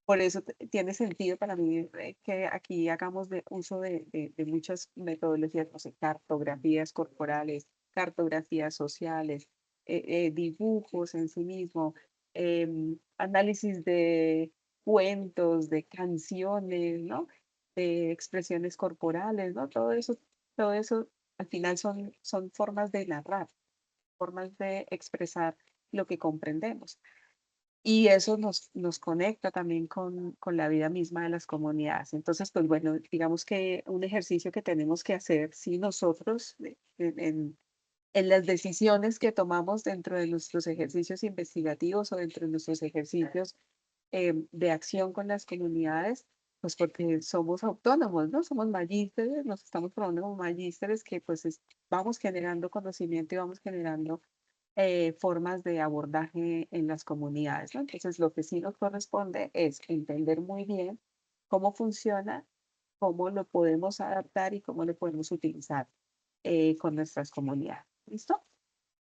Por eso tiene sentido para mí que aquí hagamos uso de muchas metodologías, no sé, cartografías corporales, cartografías sociales, dibujos en sí mismo, análisis de cuentos, de canciones, ¿no? De expresiones corporales, ¿no? Todo eso al final son formas de narrar, formas de expresar lo que comprendemos. Y eso nos conecta también con la vida misma de las comunidades. Entonces, pues bueno, digamos que un ejercicio que tenemos que hacer, si nosotros en las decisiones que tomamos dentro de nuestros ejercicios investigativos o dentro de nuestros ejercicios de acción con las comunidades, pues porque somos autónomos, ¿no? Somos magísteres, nos estamos formando como magísteres que pues vamos generando conocimiento y vamos generando formas de abordaje en las comunidades, ¿no? Entonces, lo que sí nos corresponde es entender muy bien cómo funciona, cómo lo podemos adaptar y cómo lo podemos utilizar con nuestras comunidades. ¿Listo?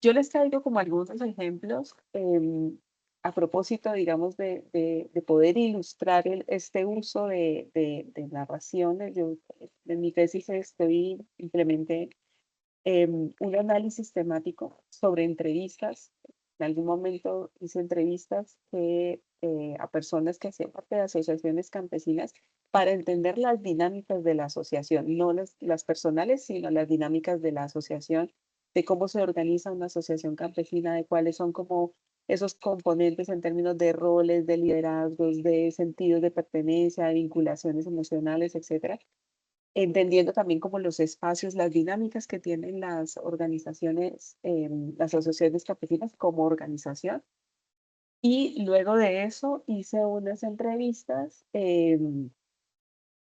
Yo les traigo como algunos ejemplos a propósito, digamos, de poder ilustrar este uso de narraciones. Yo en mi tesis implementé un análisis temático sobre entrevistas. En algún momento hice entrevistas a personas que hacían parte de asociaciones campesinas para entender las dinámicas de la asociación, no las personales, sino las dinámicas de la asociación, de cómo se organiza una asociación campesina, de cuáles son como esos componentes en términos de roles, de liderazgos, de sentidos de pertenencia, de vinculaciones emocionales, etcétera, entendiendo también como los espacios, las dinámicas que tienen las organizaciones, las asociaciones campesinas como organización. Y luego de eso hice unas entrevistas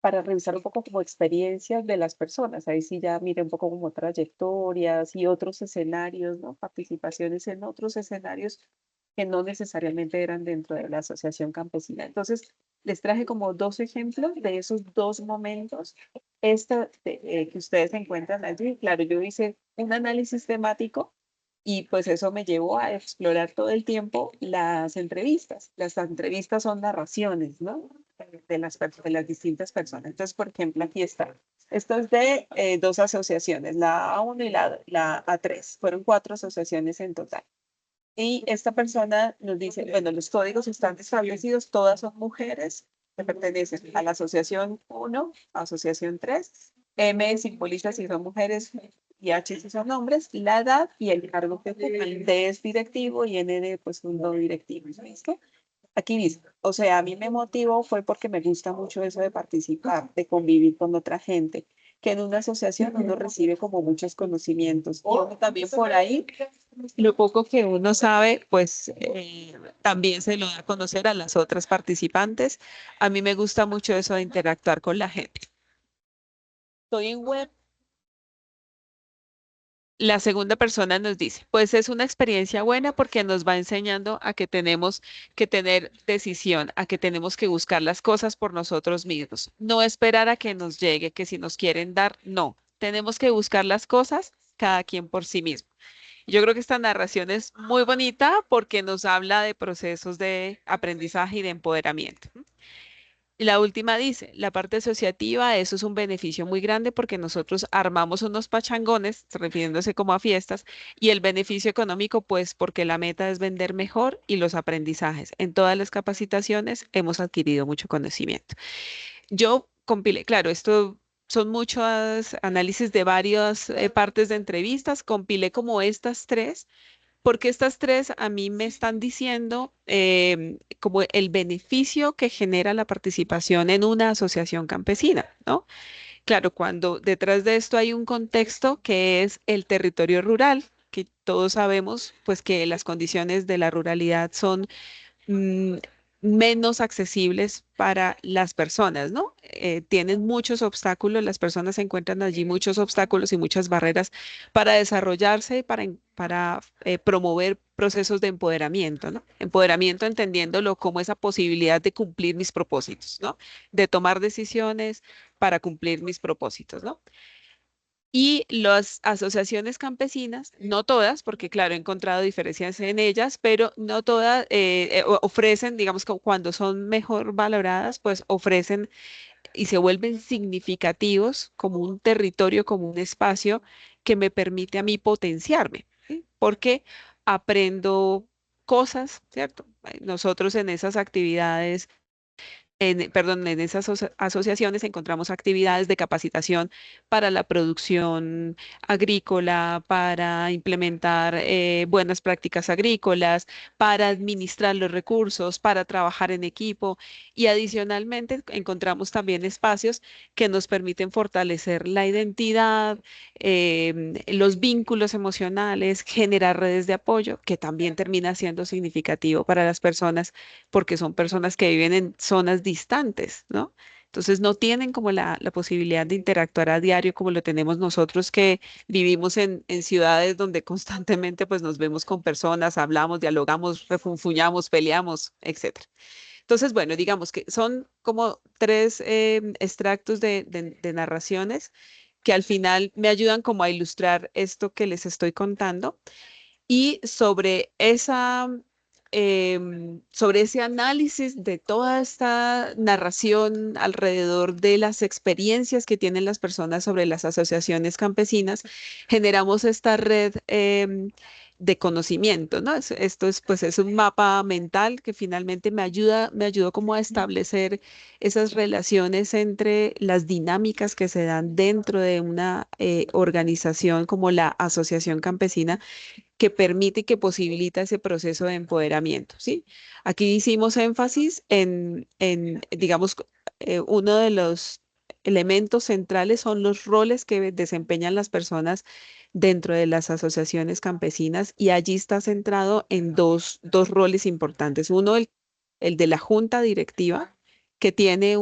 para revisar un poco como experiencias de las personas. Ahí sí ya miré un poco como trayectorias y otros escenarios, ¿no? Participaciones en otros escenarios que no necesariamente eran dentro de la asociación campesina. Entonces, les traje como dos ejemplos de esos dos momentos. Que ustedes encuentran allí, claro, yo hice un análisis temático y pues eso me llevó a explorar todo el tiempo las entrevistas. Las entrevistas son narraciones, ¿no? De las distintas personas. Entonces, por ejemplo, aquí está. Esto es de dos asociaciones, la A1 y la A3. Fueron cuatro asociaciones en total. Y esta persona nos dice, bueno, los códigos están establecidos, todas son mujeres que pertenecen a la asociación 1, asociación 3, M simboliza si son mujeres y H si son hombres, la edad y el cargo que ocupan. D es directivo y N de pues un no directivo. ¿Listo? Aquí dice, o sea, a mí me motivó fue porque me gusta mucho eso de participar, de convivir con otra gente, que en una asociación uno recibe como muchos conocimientos. Y uno también por ahí, lo poco que uno sabe, pues también se lo da a conocer a las otras participantes. A mí me gusta mucho eso de interactuar con la gente. Estoy en web. La segunda persona nos dice, pues es una experiencia buena porque nos va enseñando a que tenemos que tener decisión, a que tenemos que buscar las cosas por nosotros mismos, no esperar a que nos llegue, que si nos quieren dar, no, tenemos que buscar las cosas cada quien por sí mismo. Yo creo que esta narración es muy bonita porque nos habla de procesos de aprendizaje y de empoderamiento. Y la última dice, la parte asociativa, eso es un beneficio muy grande porque nosotros armamos unos pachangones, refiriéndose como a fiestas, y el beneficio económico, pues porque la meta es vender mejor y los aprendizajes. En todas las capacitaciones hemos adquirido mucho conocimiento. Yo compilé, claro, esto son muchos análisis de varias partes de entrevistas, compilé como estas tres porque estas tres a mí me están diciendo como el beneficio que genera la participación en una asociación campesina, ¿no? Claro, cuando detrás de esto hay un contexto que es el territorio rural, que todos sabemos pues que las condiciones de la ruralidad son mm, menos accesibles para las personas, ¿no? Tienen muchos obstáculos, las personas encuentran allí muchos obstáculos y muchas barreras para desarrollarse y para promover procesos de empoderamiento, ¿no? Empoderamiento entendiéndolo como esa posibilidad de cumplir mis propósitos, ¿no? De tomar decisiones para cumplir mis propósitos, ¿no? Y las asociaciones campesinas, no todas, porque claro, he encontrado diferencias en ellas, pero no todas ofrecen, digamos que cuando son mejor valoradas, pues ofrecen y se vuelven significativos como un territorio, como un espacio que me permite a mí potenciarme, ¿sí? Porque aprendo cosas, ¿cierto? Nosotros en esas actividades perdón, en esas asociaciones encontramos actividades de capacitación para la producción agrícola, para implementar buenas prácticas agrícolas, para administrar los recursos, para trabajar en equipo y adicionalmente encontramos también espacios que nos permiten fortalecer la identidad, los vínculos emocionales, generar redes de apoyo, que también termina siendo significativo para las personas porque son personas que viven en zonas distantes, ¿no? Entonces no tienen como la posibilidad de interactuar a diario como lo tenemos nosotros que vivimos en ciudades donde constantemente pues nos vemos con personas, hablamos, dialogamos, refunfuñamos, peleamos, etcétera. Entonces, bueno, digamos que son como tres extractos de narraciones que al final me ayudan como a ilustrar esto que les estoy contando. Y sobre ese análisis de toda esta narración alrededor de las experiencias que tienen las personas sobre las asociaciones campesinas, generamos esta red de conocimiento, ¿no? Esto es, pues, es un mapa mental que finalmente me ayudó como a establecer esas relaciones entre las dinámicas que se dan dentro de una organización como la Asociación Campesina que permite y que posibilita ese proceso de empoderamiento, ¿sí? Aquí hicimos énfasis digamos, uno de los elementos centrales son los roles que desempeñan las personas dentro de las asociaciones campesinas y allí está centrado en dos roles importantes. Uno, el de la junta directiva, que tiene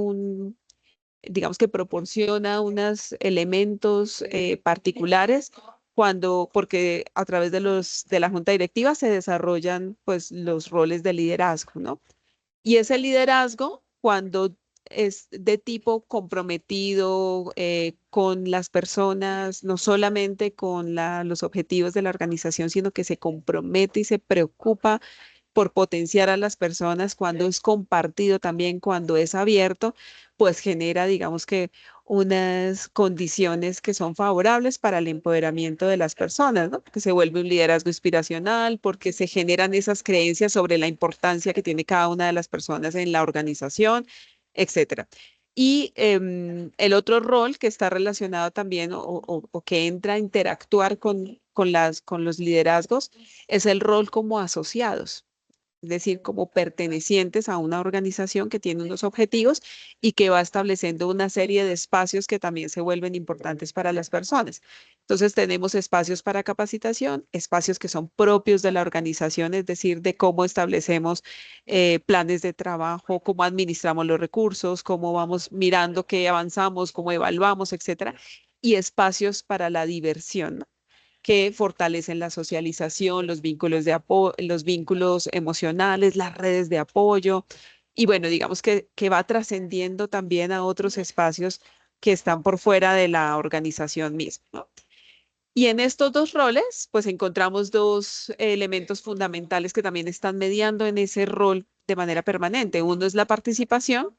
digamos que proporciona unos elementos particulares porque a través de la junta directiva se desarrollan pues los roles de liderazgo, ¿no? Y ese liderazgo, cuando es de tipo comprometido con las personas, no solamente con los objetivos de la organización, sino que se compromete y se preocupa por potenciar a las personas, cuando es compartido también, cuando es abierto, pues genera, digamos que, unas condiciones que son favorables para el empoderamiento de las personas, ¿no? Que se vuelve un liderazgo inspiracional, porque se generan esas creencias sobre la importancia que tiene cada una de las personas en la organización, etcétera. Y el otro rol que está relacionado también o que entra a interactuar con los liderazgos es el rol como asociados, es decir, como pertenecientes a una organización que tiene unos objetivos y que va estableciendo una serie de espacios que también se vuelven importantes para las personas. Entonces tenemos espacios para capacitación, espacios que son propios de la organización, es decir, de cómo establecemos planes de trabajo, cómo administramos los recursos, cómo vamos mirando qué avanzamos, cómo evaluamos, etcétera, y espacios para la diversión, ¿no? Que fortalecen la socialización, los vínculos emocionales, las redes de apoyo. Y bueno, digamos que va trascendiendo también a otros espacios que están por fuera de la organización misma, ¿no? Y en estos dos roles, pues encontramos dos elementos fundamentales que también están mediando en ese rol de manera permanente. Uno es la participación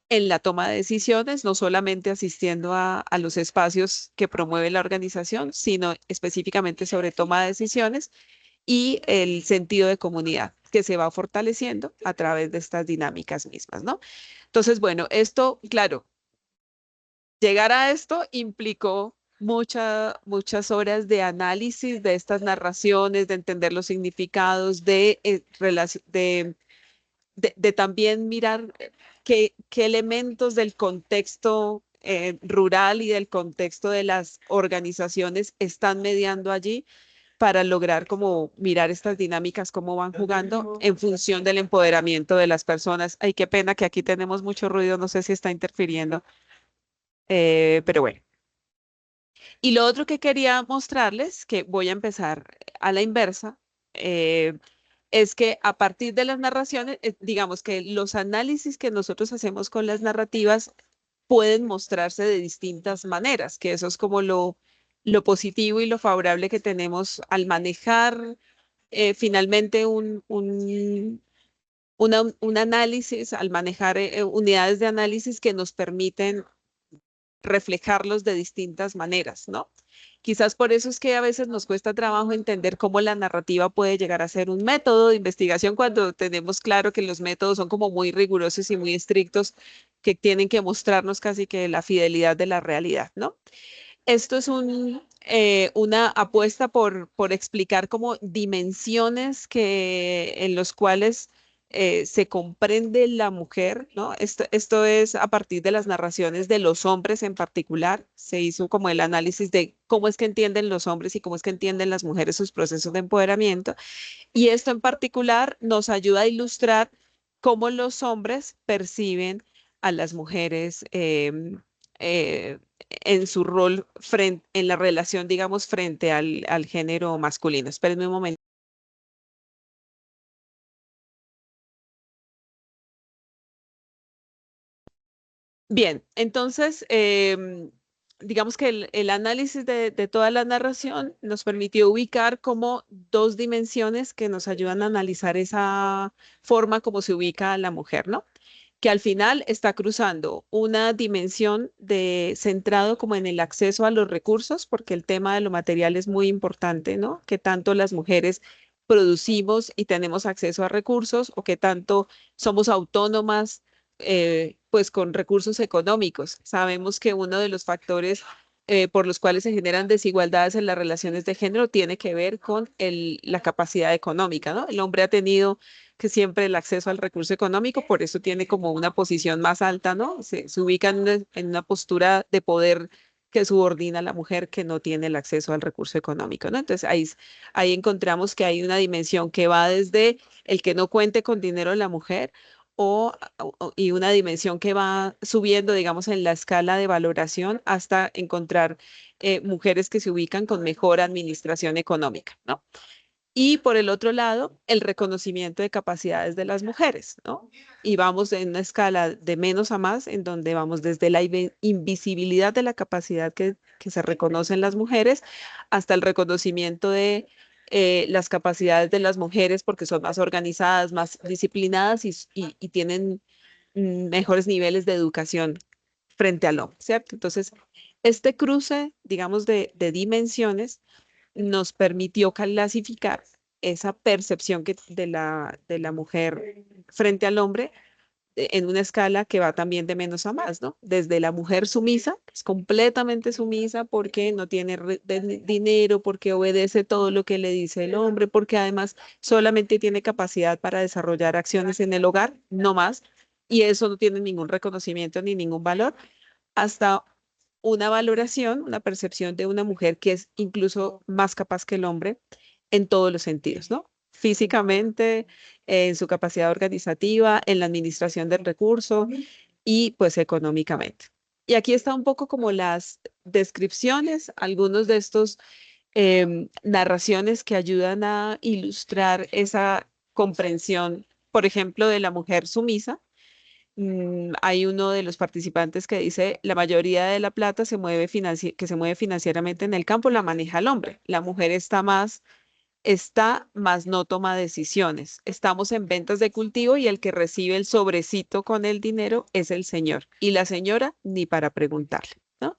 en la toma de decisiones, no solamente asistiendo a los espacios que promueve la organización, sino específicamente sobre toma de decisiones y el sentido de comunidad que se va fortaleciendo a través de estas dinámicas mismas, ¿no? Entonces, bueno, esto, claro, llegar a esto implicó muchas horas de análisis de estas narraciones, de entender los significados, de también mirar qué elementos del contexto rural y del contexto de las organizaciones están mediando allí para lograr como mirar estas dinámicas, cómo van jugando en función del empoderamiento de las personas. Ay, qué pena que aquí tenemos mucho ruido, no sé si está interfiriendo, pero bueno. Y lo otro que quería mostrarles, que voy a empezar a la inversa, es que a partir de las narraciones, digamos que los análisis que nosotros hacemos con las narrativas pueden mostrarse de distintas maneras, que eso es como lo positivo y lo favorable que tenemos al manejar finalmente un análisis, al manejar unidades de análisis que nos permiten reflejarlos de distintas maneras, ¿no? Quizás por eso es que a veces nos cuesta trabajo entender cómo la narrativa puede llegar a ser un método de investigación cuando tenemos claro que los métodos son como muy rigurosos y muy estrictos que tienen que mostrarnos casi que la fidelidad de la realidad, ¿no? Esto es una apuesta por explicar como dimensiones en los cuales se comprende la mujer, ¿no? Esto es a partir de las narraciones de los hombres en particular. Se hizo como el análisis de cómo es que entienden los hombres y cómo es que entienden las mujeres sus procesos de empoderamiento. Y esto en particular nos ayuda a ilustrar cómo los hombres perciben a las mujeres eh, en su rol en la relación, digamos, frente al género masculino. Espérenme un momento. Bien, entonces, digamos que el análisis de toda la narración nos permitió ubicar como dos dimensiones que nos ayudan a analizar esa forma como se ubica la mujer, ¿no? Que al final está cruzando una dimensión centrado como en el acceso a los recursos, porque el tema de lo material es muy importante, ¿no? Que tanto las mujeres producimos y tenemos acceso a recursos o que tanto somos autónomas, pues con recursos económicos. Sabemos que uno de los factores por los cuales se generan desigualdades en las relaciones de género tiene que ver con la capacidad económica, ¿no? El hombre ha tenido que siempre el acceso al recurso económico, por eso tiene como una posición más alta, ¿no? Se ubica en una postura de poder que subordina a la mujer que no tiene el acceso al recurso económico, ¿no? Entonces ahí encontramos que hay una dimensión que va desde el que no cuente con dinero de la mujer y una dimensión que va subiendo, digamos, en la escala de valoración hasta encontrar mujeres que se ubican con mejor administración económica, ¿no? Y por el otro lado, el reconocimiento de capacidades de las mujeres, ¿no? Y vamos en una escala de menos a más, en donde vamos desde la invisibilidad de la capacidad que se reconoce en las mujeres hasta el reconocimiento de las capacidades de las mujeres porque son más organizadas, más disciplinadas y tienen mejores niveles de educación frente al hombre, ¿cierto? Entonces, este cruce, digamos, de dimensiones nos permitió clasificar esa percepción de la mujer frente al hombre en una escala que va también de menos a más, ¿no? Desde la mujer sumisa, que es completamente sumisa porque no tiene dinero, porque obedece todo lo que le dice el hombre, porque además solamente tiene capacidad para desarrollar acciones en el hogar, no más, y eso no tiene ningún reconocimiento ni ningún valor, hasta una valoración, una percepción de una mujer que es incluso más capaz que el hombre en todos los sentidos, ¿no? Físicamente, en su capacidad organizativa, en la administración del recurso y pues económicamente. Y aquí está un poco como las descripciones, algunos de estos narraciones que ayudan a ilustrar esa comprensión, por ejemplo, de la mujer sumisa. Hay uno de los participantes que dice, la mayoría de la plata que se mueve financieramente en el campo la maneja el hombre. La mujer está más no toma decisiones. Estamos en ventas de cultivo y el que recibe el sobrecito con el dinero es el señor. Y la señora ni para preguntarle, ¿no?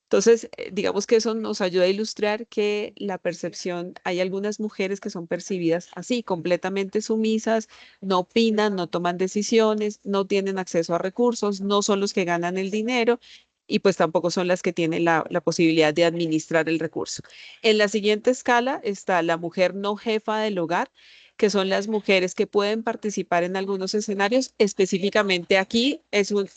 Entonces, digamos que eso nos ayuda a ilustrar que la percepción, hay algunas mujeres que son percibidas así, completamente sumisas, no opinan, no toman decisiones, no tienen acceso a recursos, no son los que ganan el dinero y pues tampoco son las que tienen la posibilidad de administrar el recurso. En la siguiente escala está la mujer no jefa del hogar, que son las mujeres que pueden participar en algunos escenarios. Específicamente aquí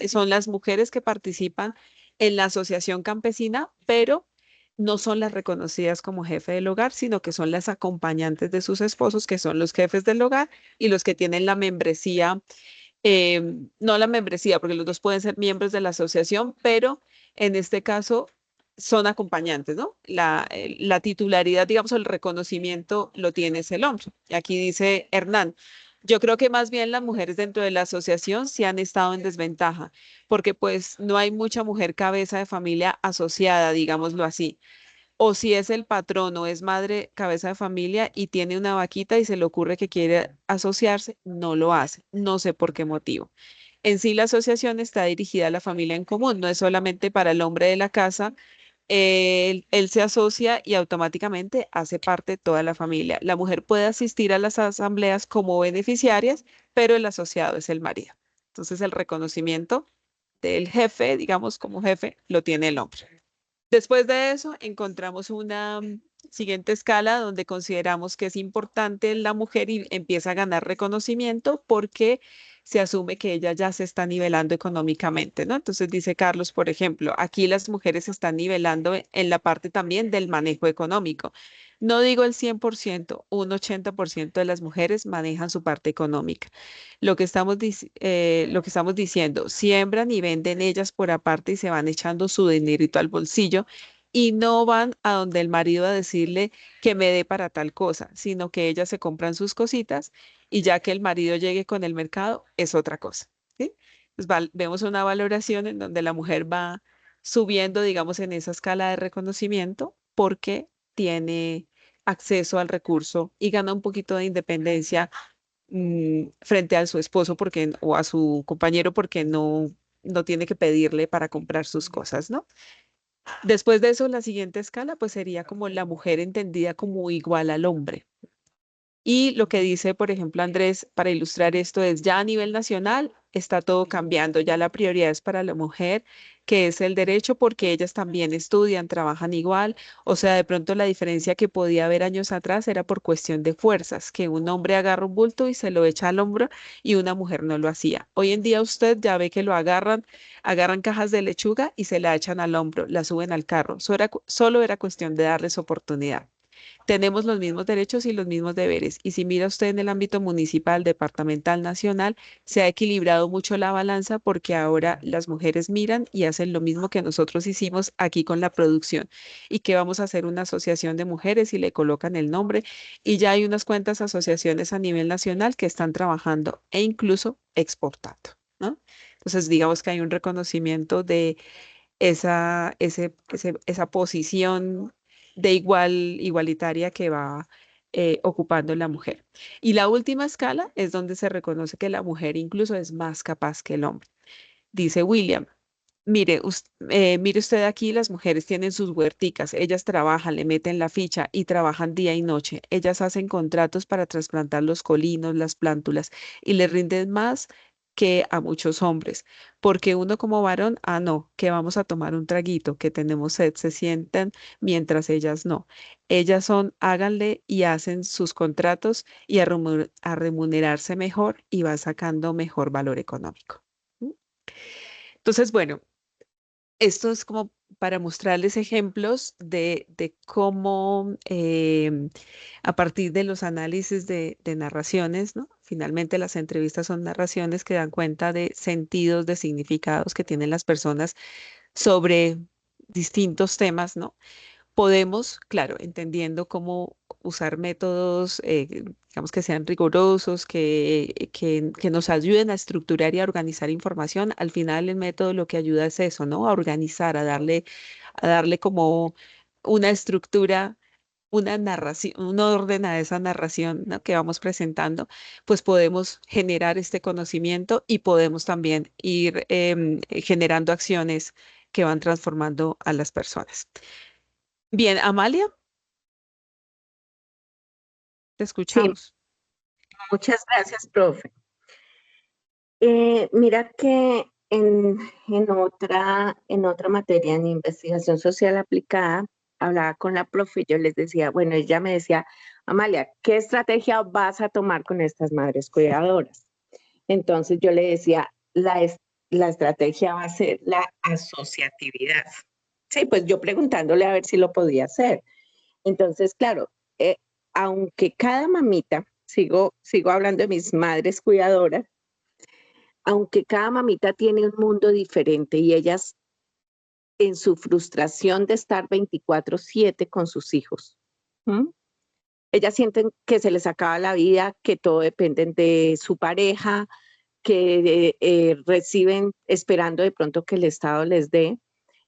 son las mujeres que participan en la asociación campesina, pero no son las reconocidas como jefe del hogar, sino que son las acompañantes de sus esposos, que son los jefes del hogar y los que tienen la membresía, no la membresía, porque los dos pueden ser miembros de la asociación, pero en este caso son acompañantes, ¿no? La titularidad, digamos, el reconocimiento lo tiene es el hombre. Y aquí dice Hernán. Yo creo que más bien las mujeres dentro de la asociación sí han estado en desventaja, porque pues no hay mucha mujer cabeza de familia asociada, digámoslo así. O si es el patrón o es madre cabeza de familia y tiene una vaquita y se le ocurre que quiere asociarse, no lo hace. No sé por qué motivo. En sí, la asociación está dirigida a la familia en común, no es solamente para el hombre de la casa. Él se asocia y automáticamente hace parte de toda la familia. La mujer puede asistir a las asambleas como beneficiarias, pero el asociado es el marido. Entonces, el reconocimiento del jefe, digamos, como jefe, lo tiene el hombre. Después de eso, encontramos una siguiente escala donde consideramos que es importante la mujer y empieza a ganar reconocimiento porque se asume que ella ya se está nivelando económicamente, ¿no? Entonces dice Carlos, por ejemplo, aquí las mujeres se están nivelando en la parte también del manejo económico. No digo el 100%, un 80% de las mujeres manejan su parte económica. Lo que estamos diciendo, siembran y venden ellas por aparte y se van echando su dinerito al bolsillo y no van a donde el marido a decirle que me dé para tal cosa, sino que ellas se compran sus cositas y ya que el marido llegue con el mercado es otra cosa, ¿sí? Pues vemos una valoración en donde la mujer va subiendo, digamos, en esa escala de reconocimiento porque tiene acceso al recurso y gana un poquito de independencia frente a su esposo porque, o a su compañero porque no tiene que pedirle para comprar sus cosas, ¿no? Después de eso, la siguiente escala pues sería como la mujer entendida como igual al hombre. Y lo que dice, por ejemplo, Andrés, para ilustrar esto es ya a nivel nacional está todo cambiando, ya la prioridad es para la mujer, que es el derecho porque ellas también estudian, trabajan igual, o sea, de pronto la diferencia que podía haber años atrás era por cuestión de fuerzas, que un hombre agarra un bulto y se lo echa al hombro y una mujer no lo hacía. Hoy en día usted ya ve que lo agarran cajas de lechuga y se la echan al hombro, la suben al carro, solo era cuestión de darles oportunidad. Tenemos los mismos derechos y los mismos deberes. Y si mira usted en el ámbito municipal, departamental, nacional, se ha equilibrado mucho la balanza porque ahora las mujeres miran y hacen lo mismo que nosotros hicimos aquí con la producción y que vamos a hacer una asociación de mujeres y le colocan el nombre y ya hay unas cuantas asociaciones a nivel nacional que están trabajando e incluso exportando, ¿no? Entonces, digamos que hay un reconocimiento de esa posición de igualitaria que va ocupando la mujer. Y la última escala es donde se reconoce que la mujer incluso es más capaz que el hombre. Dice William, mire usted aquí, las mujeres tienen sus huerticas, ellas trabajan, le meten la ficha y trabajan día y noche. Ellas hacen contratos para trasplantar los colinos, las plántulas y le rinden más que a muchos hombres, porque uno como varón, no, que vamos a tomar un traguito, que tenemos sed, se sientan mientras ellas no. Ellas son, háganle y hacen sus contratos y a remunerarse mejor y va sacando mejor valor económico. ¿Mm? Entonces, bueno, esto es como para mostrarles ejemplos de cómo a partir de los análisis de narraciones, ¿no? Finalmente las entrevistas son narraciones que dan cuenta de sentidos, de significados que tienen las personas sobre distintos temas, ¿no? Podemos, claro, entendiendo cómo usar métodos, digamos que sean rigurosos, que nos ayuden a estructurar y a organizar información. Al final el método lo que ayuda es eso, ¿no? A organizar, a darle como una estructura, una narración, un orden a esa narración, ¿no? Que vamos presentando, pues podemos generar este conocimiento y podemos también ir generando acciones que van transformando a las personas. Bien, Amalia, te Sí, escuchamos. muchas gracias, profe. Mira que en otra materia, en investigación social aplicada, hablaba con la profe y yo les decía, bueno, ella me decía, Amalia, ¿qué estrategia vas a tomar con estas madres cuidadoras? Entonces yo le decía, la estrategia va a ser la asociatividad. Sí, pues yo preguntándole a ver si lo podía hacer. Entonces, claro, eh, aunque cada mamita, sigo hablando de mis madres cuidadoras, aunque cada mamita tiene un mundo diferente y ellas en su frustración de estar 24/7 con sus hijos, ¿m? Ellas sienten que se les acaba la vida, que todo depende de su pareja, que reciben esperando de pronto que el Estado les dé,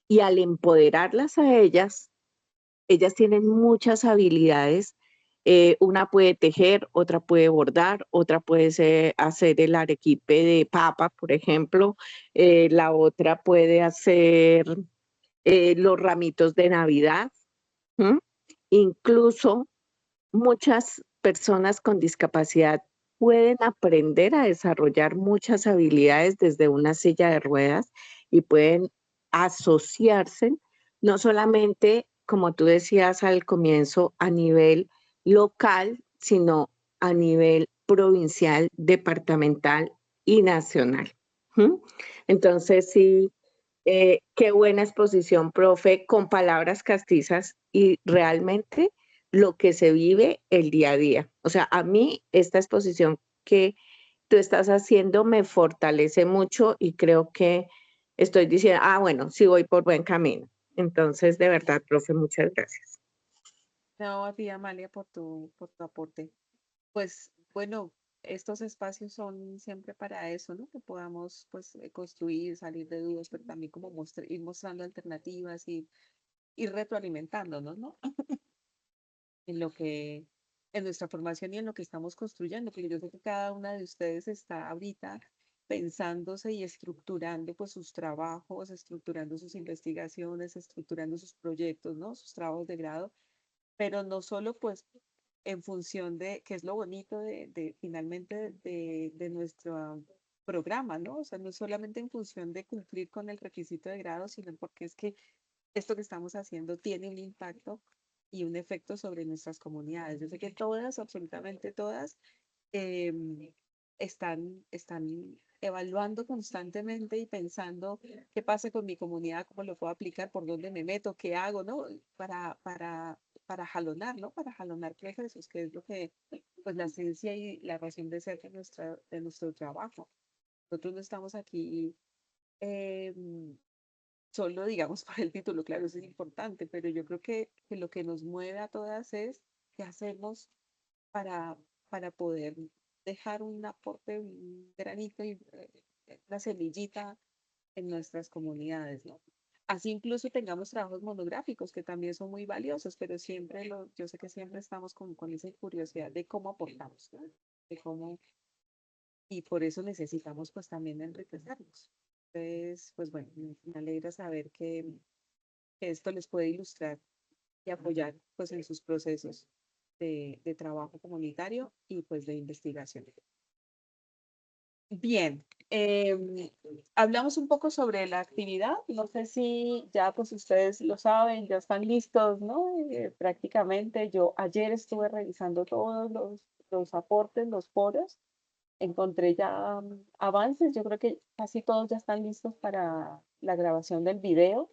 y al empoderarlas a ellas, ellas tienen muchas habilidades Una puede tejer, otra puede bordar, otra puede hacer el arequipe de papa, por ejemplo. La otra puede hacer los ramitos de Navidad. ¿M? Incluso muchas personas con discapacidad pueden aprender a desarrollar muchas habilidades desde una silla de ruedas y pueden asociarse, no solamente, como tú decías al comienzo, a nivel local, sino a nivel provincial, departamental y nacional. ¿Mm? Entonces, sí, qué buena exposición, profe, con palabras castizas y realmente lo que se vive el día a día. O sea, a mí esta exposición que tú estás haciendo me fortalece mucho y creo que estoy diciendo, bueno, sí voy por buen camino. Entonces, de verdad, profe, muchas gracias. No, a ti, Amalia, por tu aporte. Pues bueno, estos espacios son siempre para eso, ¿no? Que podamos pues construir, salir de dudas, pero también como ir mostrando alternativas y ir retroalimentándonos, ¿no? En lo que, en nuestra formación y en lo que estamos construyendo, porque yo sé que cada una de ustedes está ahorita pensándose y estructurando pues sus trabajos, estructurando sus investigaciones, estructurando sus proyectos, ¿no? Sus trabajos de grado, pero no solo pues en función de, que es lo bonito de finalmente de nuestro programa, ¿no? O sea, no solamente en función de cumplir con el requisito de grado, sino porque es que esto que estamos haciendo tiene un impacto y un efecto sobre nuestras comunidades. Yo sé que todas, absolutamente todas, están evaluando constantemente y pensando qué pasa con mi comunidad, cómo lo puedo aplicar, por dónde me meto, qué hago, ¿no? Para jalonar, ¿no? Para jalonar procesos, que es lo que, pues la ciencia y la razón de ser de nuestro trabajo. Nosotros no estamos aquí solo, digamos, por el título, claro, eso es importante, pero yo creo que lo que nos mueve a todas es qué hacemos para, para poder dejar un aporte, un granito y una semillita en nuestras comunidades, ¿no? Así incluso tengamos trabajos monográficos que también son muy valiosos, pero siempre yo sé que siempre estamos con esa curiosidad de cómo aportamos, ¿no? De cómo, y por eso necesitamos pues también enriquecernos. Entonces, pues bueno, me alegra saber que esto les puede ilustrar y apoyar pues en sus procesos de trabajo comunitario y pues de investigación. Bien, hablamos un poco sobre la actividad. No sé si ya pues ustedes lo saben, ya están listos, ¿no? Prácticamente yo ayer estuve revisando todos los aportes, los foros. Encontré ya avances. Yo creo que casi todos ya están listos para la grabación del video.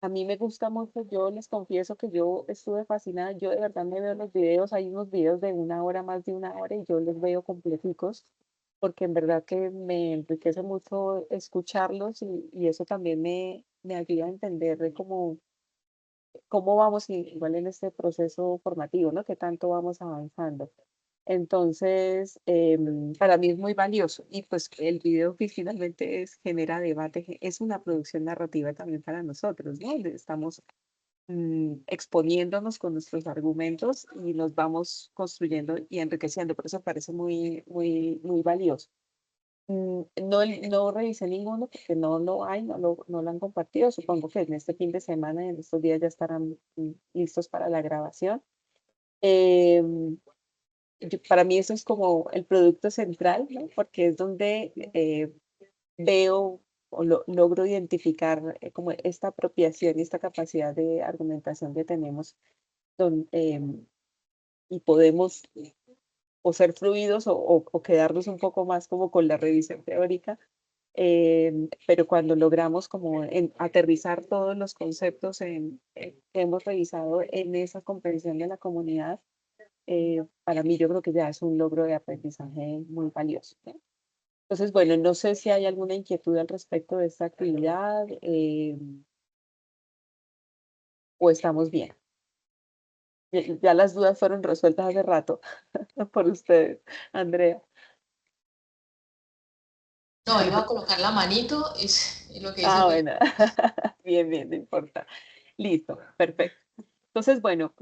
A mí me gusta mucho, yo les confieso que yo estuve fascinada, yo de verdad me veo los videos, hay unos videos de una hora, más de una hora, y yo los veo completicos, porque en verdad que me enriquece mucho escucharlos y eso también me ayuda a entender de cómo vamos igual en este proceso formativo, ¿no? Que tanto vamos avanzando. Entonces, para mí es muy valioso y pues el video finalmente genera debate, es una producción narrativa también para nosotros, ¿no? Estamos exponiéndonos con nuestros argumentos y nos vamos construyendo y enriqueciendo, por eso parece muy valioso. No revisé ninguno porque no lo hay, no lo han compartido, supongo que en este fin de semana, en estos días ya estarán listos para la grabación. Em, para mí eso es como el producto central, ¿no? Porque es donde veo o logro identificar como esta apropiación y esta capacidad de argumentación que tenemos y podemos o ser fluidos o quedarnos un poco más como con la revisión teórica, pero cuando logramos como aterrizar todos los conceptos que hemos revisado en esa comprensión de la comunidad, para mí yo creo que ya es un logro de aprendizaje muy valioso, ¿no? Entonces, bueno, no sé si hay alguna inquietud al respecto de esta actividad o estamos bien. Ya las dudas fueron resueltas hace rato por ustedes, Andrea. No, iba a colocar la manito y lo que hice Ah, fue... bueno, bien, no importa. Listo, perfecto. Entonces, bueno,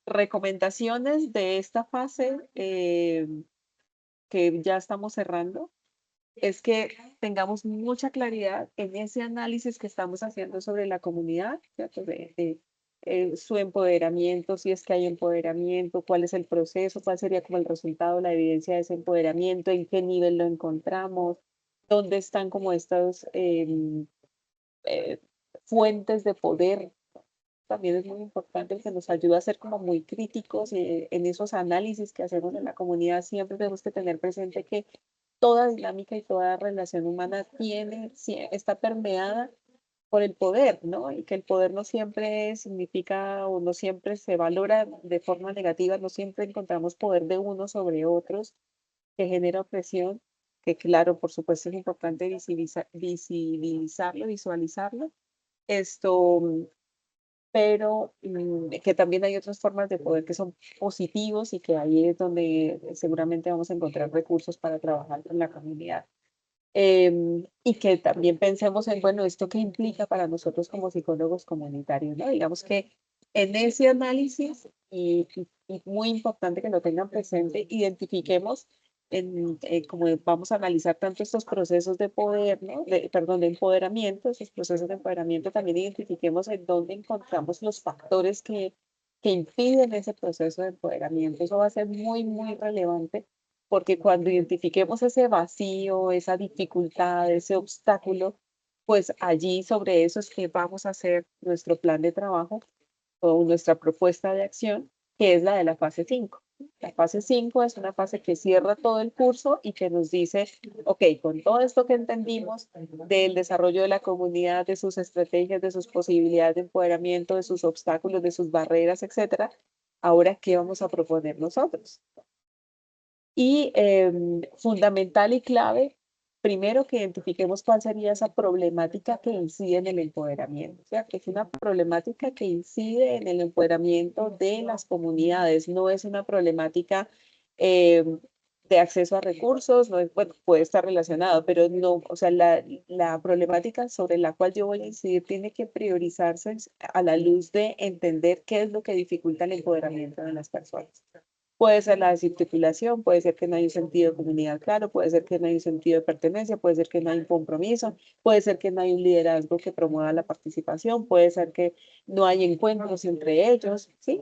recomendaciones de esta fase que ya estamos cerrando es que tengamos mucha claridad en ese análisis que estamos haciendo sobre la comunidad, ¿cierto? Su empoderamiento, si es que hay empoderamiento, cuál es el proceso, cuál sería como el resultado, la evidencia de ese empoderamiento, en qué nivel lo encontramos, dónde están como estas fuentes de poder. También es muy importante que nos ayuda a ser como muy críticos en esos análisis que hacemos en la comunidad. Siempre tenemos que tener presente que toda dinámica y toda relación humana está permeada por el poder, ¿no? Y que el poder no siempre significa o no siempre se valora de forma negativa, no siempre encontramos poder de unos sobre otros que genera opresión, que claro, por supuesto es importante visibilizarlo, visualizarlo. Pero que también hay otras formas de poder que son positivos y que ahí es donde seguramente vamos a encontrar recursos para trabajar con la comunidad. Y que también pensemos en, bueno, ¿esto qué implica para nosotros como psicólogos comunitarios? ¿No? Digamos que en ese análisis, y muy importante que lo tengan presente, identifiquemos como vamos a analizar tanto estos procesos de poder, ¿no? Perdón, de empoderamiento, esos procesos de empoderamiento, también identifiquemos en dónde encontramos los factores que impiden ese proceso de empoderamiento. Eso va a ser muy, muy relevante porque cuando identifiquemos ese vacío, esa dificultad, ese obstáculo, pues allí sobre eso es que vamos a hacer nuestro plan de trabajo o nuestra propuesta de acción, que es la de la fase 5. La fase 5 es una fase que cierra todo el curso y que nos dice, ok, con todo esto que entendimos del desarrollo de la comunidad, de sus estrategias, de sus posibilidades de empoderamiento, de sus obstáculos, de sus barreras, etcétera, ahora, ¿qué vamos a proponer nosotros? Y fundamental y clave, primero que identifiquemos cuál sería esa problemática que incide en el empoderamiento. O sea, que es una problemática que incide en el empoderamiento de las comunidades, no es una problemática de acceso a recursos, no es, bueno, puede estar relacionado, pero no, o sea, la problemática sobre la cual yo voy a incidir tiene que priorizarse a la luz de entender qué es lo que dificulta el empoderamiento de las personas. Puede ser la desarticulación, puede ser que no hay un sentido de comunidad claro, puede ser que no hay un sentido de pertenencia, puede ser que no hay un compromiso, puede ser que no hay un liderazgo que promueva la participación, puede ser que no hay encuentros entre ellos, ¿sí?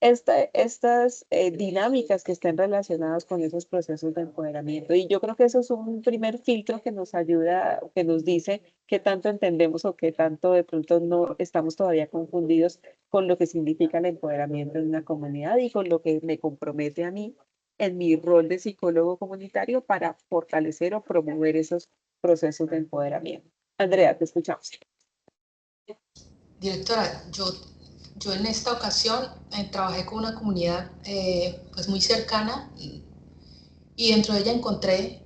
Estas dinámicas que estén relacionadas con esos procesos de empoderamiento. Y yo creo que eso es un primer filtro que nos ayuda, que nos dice qué tanto entendemos o qué tanto de pronto no estamos todavía confundidos con lo que significa el empoderamiento en una comunidad y con lo que me compromete a mí en mi rol de psicólogo comunitario para fortalecer o promover esos procesos de empoderamiento. Andrea, te escuchamos. Directora, yo en esta ocasión trabajé con una comunidad pues muy cercana y dentro de ella encontré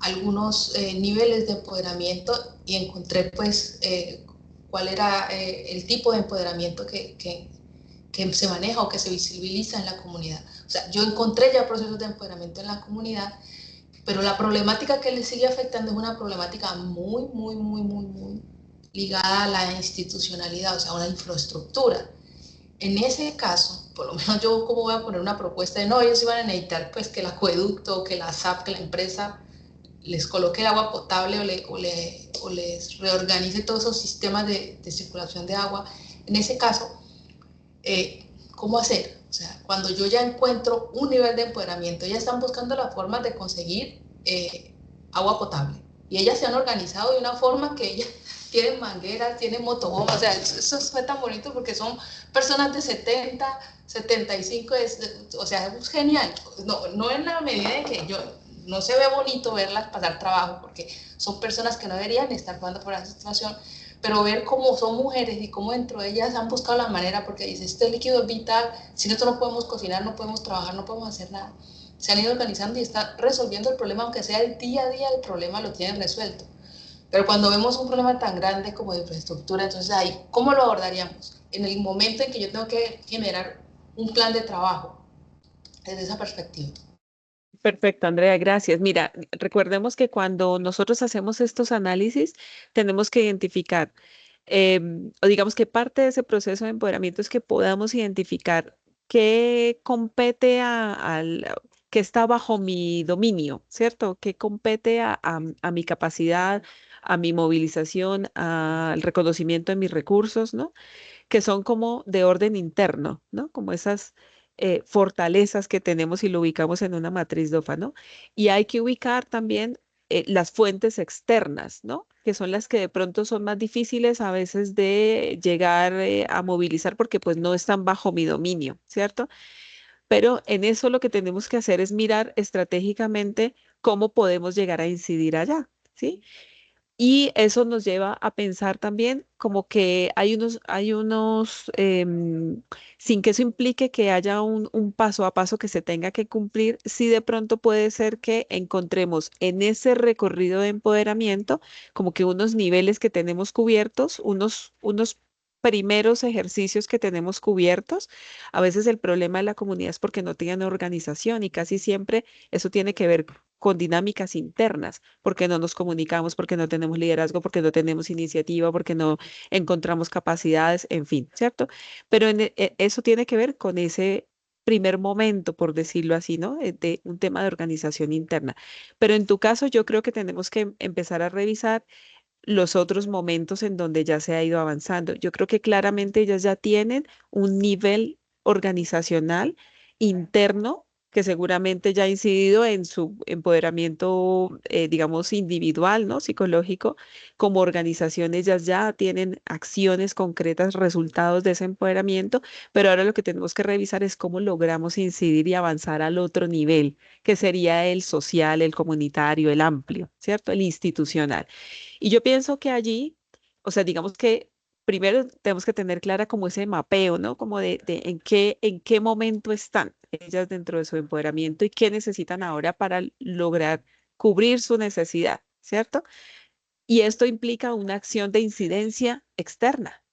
algunos niveles de empoderamiento y encontré pues cuál era el tipo de empoderamiento que se maneja o que se visibiliza en la comunidad. O sea, yo encontré ya procesos de empoderamiento en la comunidad, pero la problemática que les sigue afectando es una problemática muy ligada a la institucionalidad, o sea, a una infraestructura. En ese caso, por lo menos yo como voy a poner una propuesta de no, ellos iban a necesitar pues que el acueducto, que la SAP, que la empresa les coloque el agua potable o les reorganice todos esos sistemas de circulación de agua. En ese caso, ¿cómo hacer? O sea, cuando yo ya encuentro un nivel de empoderamiento, ya están buscando las formas de conseguir agua potable. Y ellas se han organizado de una forma que ellas tienen mangueras, tienen motobombas, o sea, eso fue tan bonito porque son personas de 70, 75, o sea, es genial. No en la medida en que yo, no se ve bonito verlas pasar trabajo porque son personas que no deberían estar pasando por esa situación, pero ver cómo son mujeres y cómo dentro de ellas han buscado la manera, porque dice, este líquido es vital, si nosotros no podemos cocinar, no podemos trabajar, no podemos hacer nada. Se han ido organizando y están resolviendo el problema, aunque sea el día a día el problema lo tienen resuelto. Pero cuando vemos un problema tan grande como de infraestructura, entonces ahí, ¿cómo lo abordaríamos? En el momento en que yo tengo que generar un plan de trabajo, desde esa perspectiva. Perfecto, Andrea, gracias. Mira, recordemos que cuando nosotros hacemos estos análisis, tenemos que identificar, o digamos que parte de ese proceso de empoderamiento es que podamos identificar qué compete qué está bajo mi dominio, ¿cierto? ¿Qué compete a mi capacidad, a mi movilización, al reconocimiento de mis recursos, ¿no? Que son como de orden interno, ¿no? Como esas fortalezas que tenemos y lo ubicamos en una matriz DOFA, ¿no? Y hay que ubicar también las fuentes externas, ¿no? Que son las que de pronto son más difíciles a veces de llegar a movilizar porque pues no están bajo mi dominio, ¿cierto? Pero en eso lo que tenemos que hacer es mirar estratégicamente cómo podemos llegar a incidir allá, ¿sí? Y eso nos lleva a pensar también como que sin que eso implique que haya un paso a paso que se tenga que cumplir, sí de pronto puede ser que encontremos en ese recorrido de empoderamiento como que unos niveles que tenemos cubiertos, unos primeros ejercicios que tenemos cubiertos. A veces el problema de la comunidad es porque no tienen organización y casi siempre eso tiene que ver con dinámicas internas, porque no nos comunicamos, porque no tenemos liderazgo, porque no tenemos iniciativa, porque no encontramos capacidades, en fin, ¿cierto? Pero eso tiene que ver con ese primer momento, por decirlo así, ¿no? De un tema de organización interna. Pero en tu caso, yo creo que tenemos que empezar a revisar los otros momentos en donde ya se ha ido avanzando. Yo creo que claramente ellas ya tienen un nivel organizacional interno que seguramente ya ha incidido en su empoderamiento, digamos, individual, ¿no? Psicológico. Como organización, ellas ya tienen acciones concretas, resultados de ese empoderamiento, pero ahora lo que tenemos que revisar es cómo logramos incidir y avanzar al otro nivel, que sería el social, el comunitario, el amplio, ¿cierto? El institucional. Y yo pienso que allí, o sea, digamos que primero tenemos que tener clara como ese mapeo, ¿no? Como de en qué momento están ellas dentro de su empoderamiento y qué necesitan ahora para lograr cubrir su necesidad, ¿cierto? Y esto implica una acción de incidencia externa.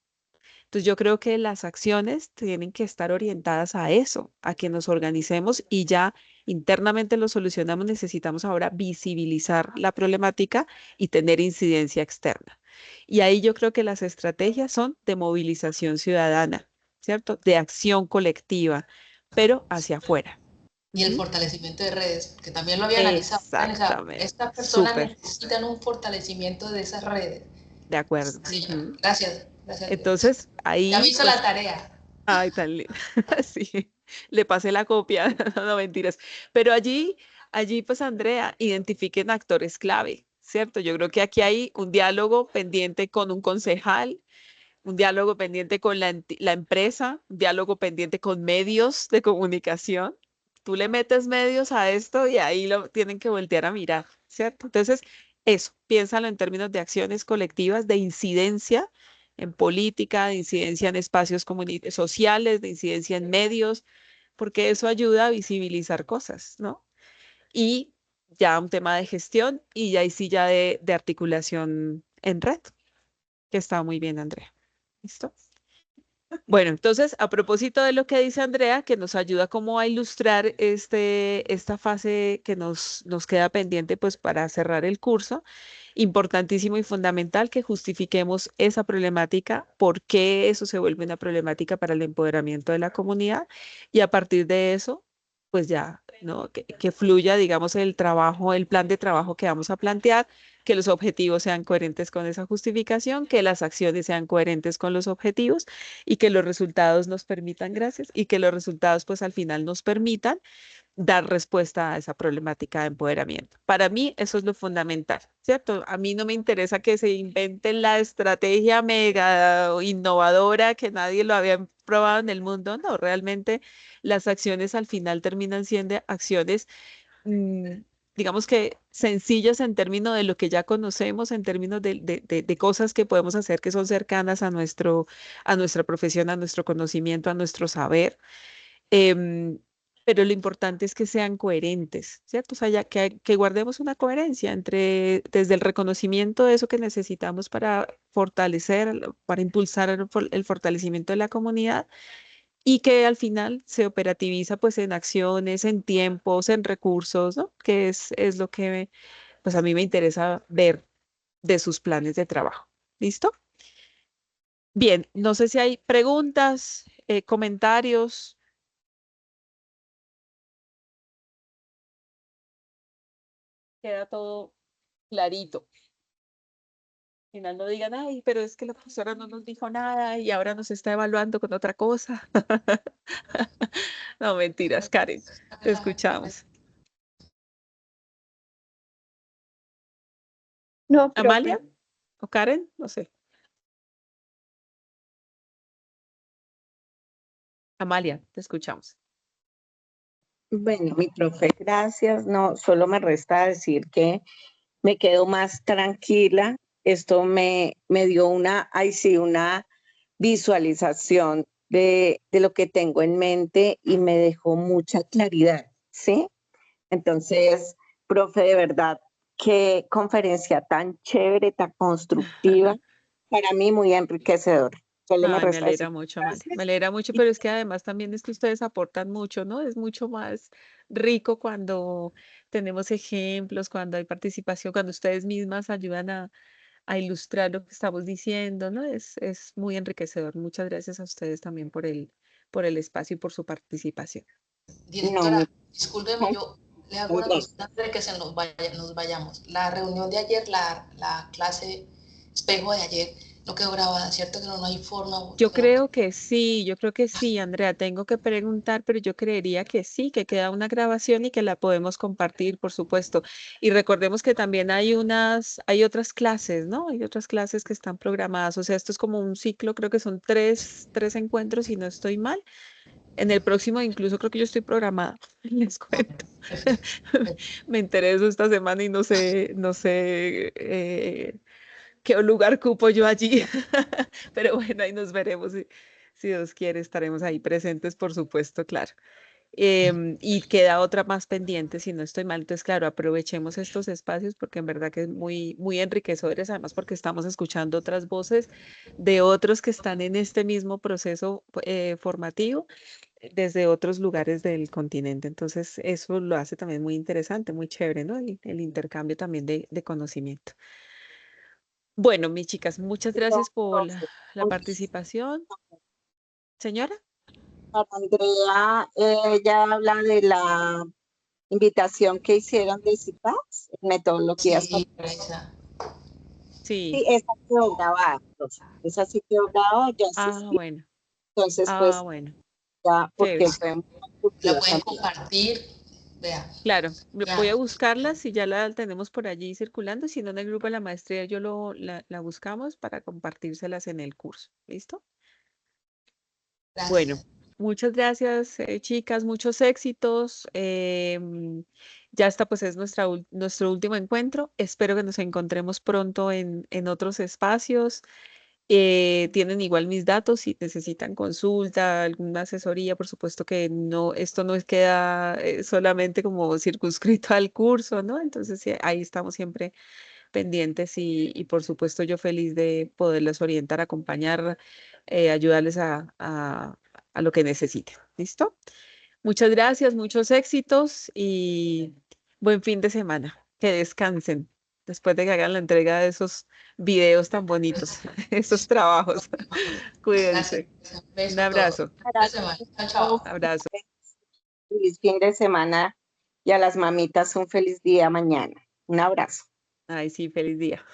Entonces yo creo que las acciones tienen que estar orientadas a eso, a que nos organicemos y ya internamente lo solucionamos. Necesitamos ahora visibilizar la problemática y tener incidencia externa. Y ahí yo creo que las estrategias son de movilización ciudadana, ¿cierto? De acción colectiva, pero hacia afuera. Y el ¿Mm? fortalecimiento de redes, que también lo había analizado. Exactamente, Estas personas súper, necesitan un fortalecimiento de esas redes. de acuerdo. Sí, Ujú. gracias, gracias Dios. Entonces, Ya me ahí, hizo la pues, tarea. ay, tan linda. Sí, le pasé la copia, no mentiras. Pero allí, pues, Andrea, identifiquen actores clave, ¿cierto? Yo creo que aquí hay un diálogo pendiente con un concejal, un diálogo pendiente con la empresa, un diálogo pendiente con medios de comunicación. Tú le metes medios a esto y ahí lo tienen que voltear a mirar, ¿cierto? Entonces, eso, piénsalo en términos de acciones colectivas, de incidencia en política, de incidencia en espacios sociales, de incidencia en medios, porque eso ayuda a visibilizar cosas, ¿no? Y ya un tema de gestión y ya ahí sí ya de articulación en red, que está muy bien, Andrea. ¿Listo? Bueno, entonces, a propósito de lo que dice Andrea, que nos ayuda como a ilustrar esta fase que nos queda pendiente pues para cerrar el curso, importantísimo y fundamental que justifiquemos esa problemática, por qué eso se vuelve una problemática para el empoderamiento de la comunidad y a partir de eso, pues ya, ¿no? Que fluya, digamos, el trabajo, el plan de trabajo que vamos a plantear, que los objetivos sean coherentes con esa justificación, que las acciones sean coherentes con los objetivos y que los resultados nos permitan, gracias, y que los resultados pues al final nos permitan dar respuesta a esa problemática de empoderamiento. Para mí eso es lo fundamental, ¿cierto? A mí no me interesa que se inventen la estrategia mega innovadora que nadie lo había probado en el mundo, no, realmente las acciones al final terminan siendo acciones mm, digamos que sencillas en términos de lo que ya conocemos, en términos de cosas que podemos hacer que son cercanas a nuestra profesión, a nuestro conocimiento, a nuestro saber. em, pero lo importante es que sean coherentes, ¿cierto? O sea, ya que guardemos una coherencia desde el reconocimiento de eso que necesitamos para fortalecer, para impulsar el fortalecimiento de la comunidad y que al final se operativiza pues en acciones, en tiempos, en recursos, ¿no? Que es lo que pues a mí me interesa ver de sus planes de trabajo. ¿Listo? Bien, no sé si hay preguntas, comentarios. queda todo clarito. Al final no digan, ay, pero es que la profesora no nos dijo nada y ahora nos está evaluando con otra cosa. No, mentiras, Karen, te escuchamos. No, profe. ¿Amalia? ¿O Karen? No sé. Amalia, te escuchamos. Bueno, mi profe, gracias. No, solo me resta decir que me quedo más tranquila. Esto me dio una visualización de lo que tengo en mente y me dejó mucha claridad, ¿sí? Entonces, profe, de verdad, qué conferencia tan chévere, tan constructiva, para mí muy enriquecedora. Solo me Ay, me resta decir alegra mucho, Amalia. gracias. Me alegra mucho, pero es que además también es que ustedes aportan mucho, ¿no? Es mucho más rico cuando tenemos ejemplos, cuando hay participación, cuando ustedes mismas ayudan a ilustrar lo que estamos diciendo, ¿no? Es muy enriquecedor. Muchas gracias a ustedes también por el espacio y por su participación. No, Directora, discúlpeme, yo le hago una gracias. consulta antes de que nos vayamos. La reunión de ayer, la clase espejo de ayer, no quedó grabada, ¿cierto? Que no hay forma. Yo creo que sí, Andrea, tengo que preguntar, pero yo creería que sí, que queda una grabación y que la podemos compartir, por supuesto. Y recordemos que también hay otras clases, ¿no? Hay otras clases que están programadas. O sea, esto es como un ciclo, creo que son tres encuentros, si no estoy mal. En el próximo, incluso creo que yo estoy programada, les cuento. Me enteré de eso esta semana y no sé qué lugar cupo yo allí. Pero bueno, ahí nos veremos. Si Dios quiere, estaremos ahí presentes, por supuesto, claro. Y queda otra más pendiente, si no estoy mal. Entonces, claro, aprovechemos estos espacios porque en verdad que es muy, muy enriquecedores, además porque estamos escuchando otras voces de otros que están en este mismo proceso formativo desde otros lugares del continente. Entonces, eso lo hace también muy interesante, muy chévere, ¿no? El intercambio también de conocimiento. Bueno, mis chicas, muchas No, gracias por profe, la participación. Señora, para Andrea, ella habla de la invitación que hicieron de CIPAS, metodologías. Sí, esa. sí. Sí, esa quedó grabada, profe. Esa sí quedó grabada, yo Ah, asistí, bueno. entonces Ah, pues bueno. ya, porque Chévere. fue muy La constructiva pueden también. compartir. Vea, Claro, voy ya. a buscarla si ya la tenemos por allí circulando. Si no, en el grupo de la maestría la buscamos para compartírselas en el curso. ¿Listo? Bueno, Gracias. muchas gracias, chicas, muchos éxitos. Ya está, pues es nuestro último encuentro. Espero que nos encontremos pronto en otros espacios. Tienen igual mis datos si necesitan consulta, alguna asesoría, por supuesto que no, esto no queda solamente como circunscrito al curso, ¿no? Entonces sí, ahí estamos siempre pendientes y por supuesto yo feliz de poderles orientar, acompañar, ayudarles a lo que necesiten. ¿Listo? Muchas gracias, muchos éxitos y buen fin de semana. Que descansen después de que hagan la entrega de esos videos tan bonitos, esos trabajos. Gracias. Cuídense. Un Un beso a todos. abrazo, Buena semana. Chao, chao. abrazo. Feliz fin de semana y a las mamitas un feliz día mañana. Un abrazo. Ay, sí, feliz día.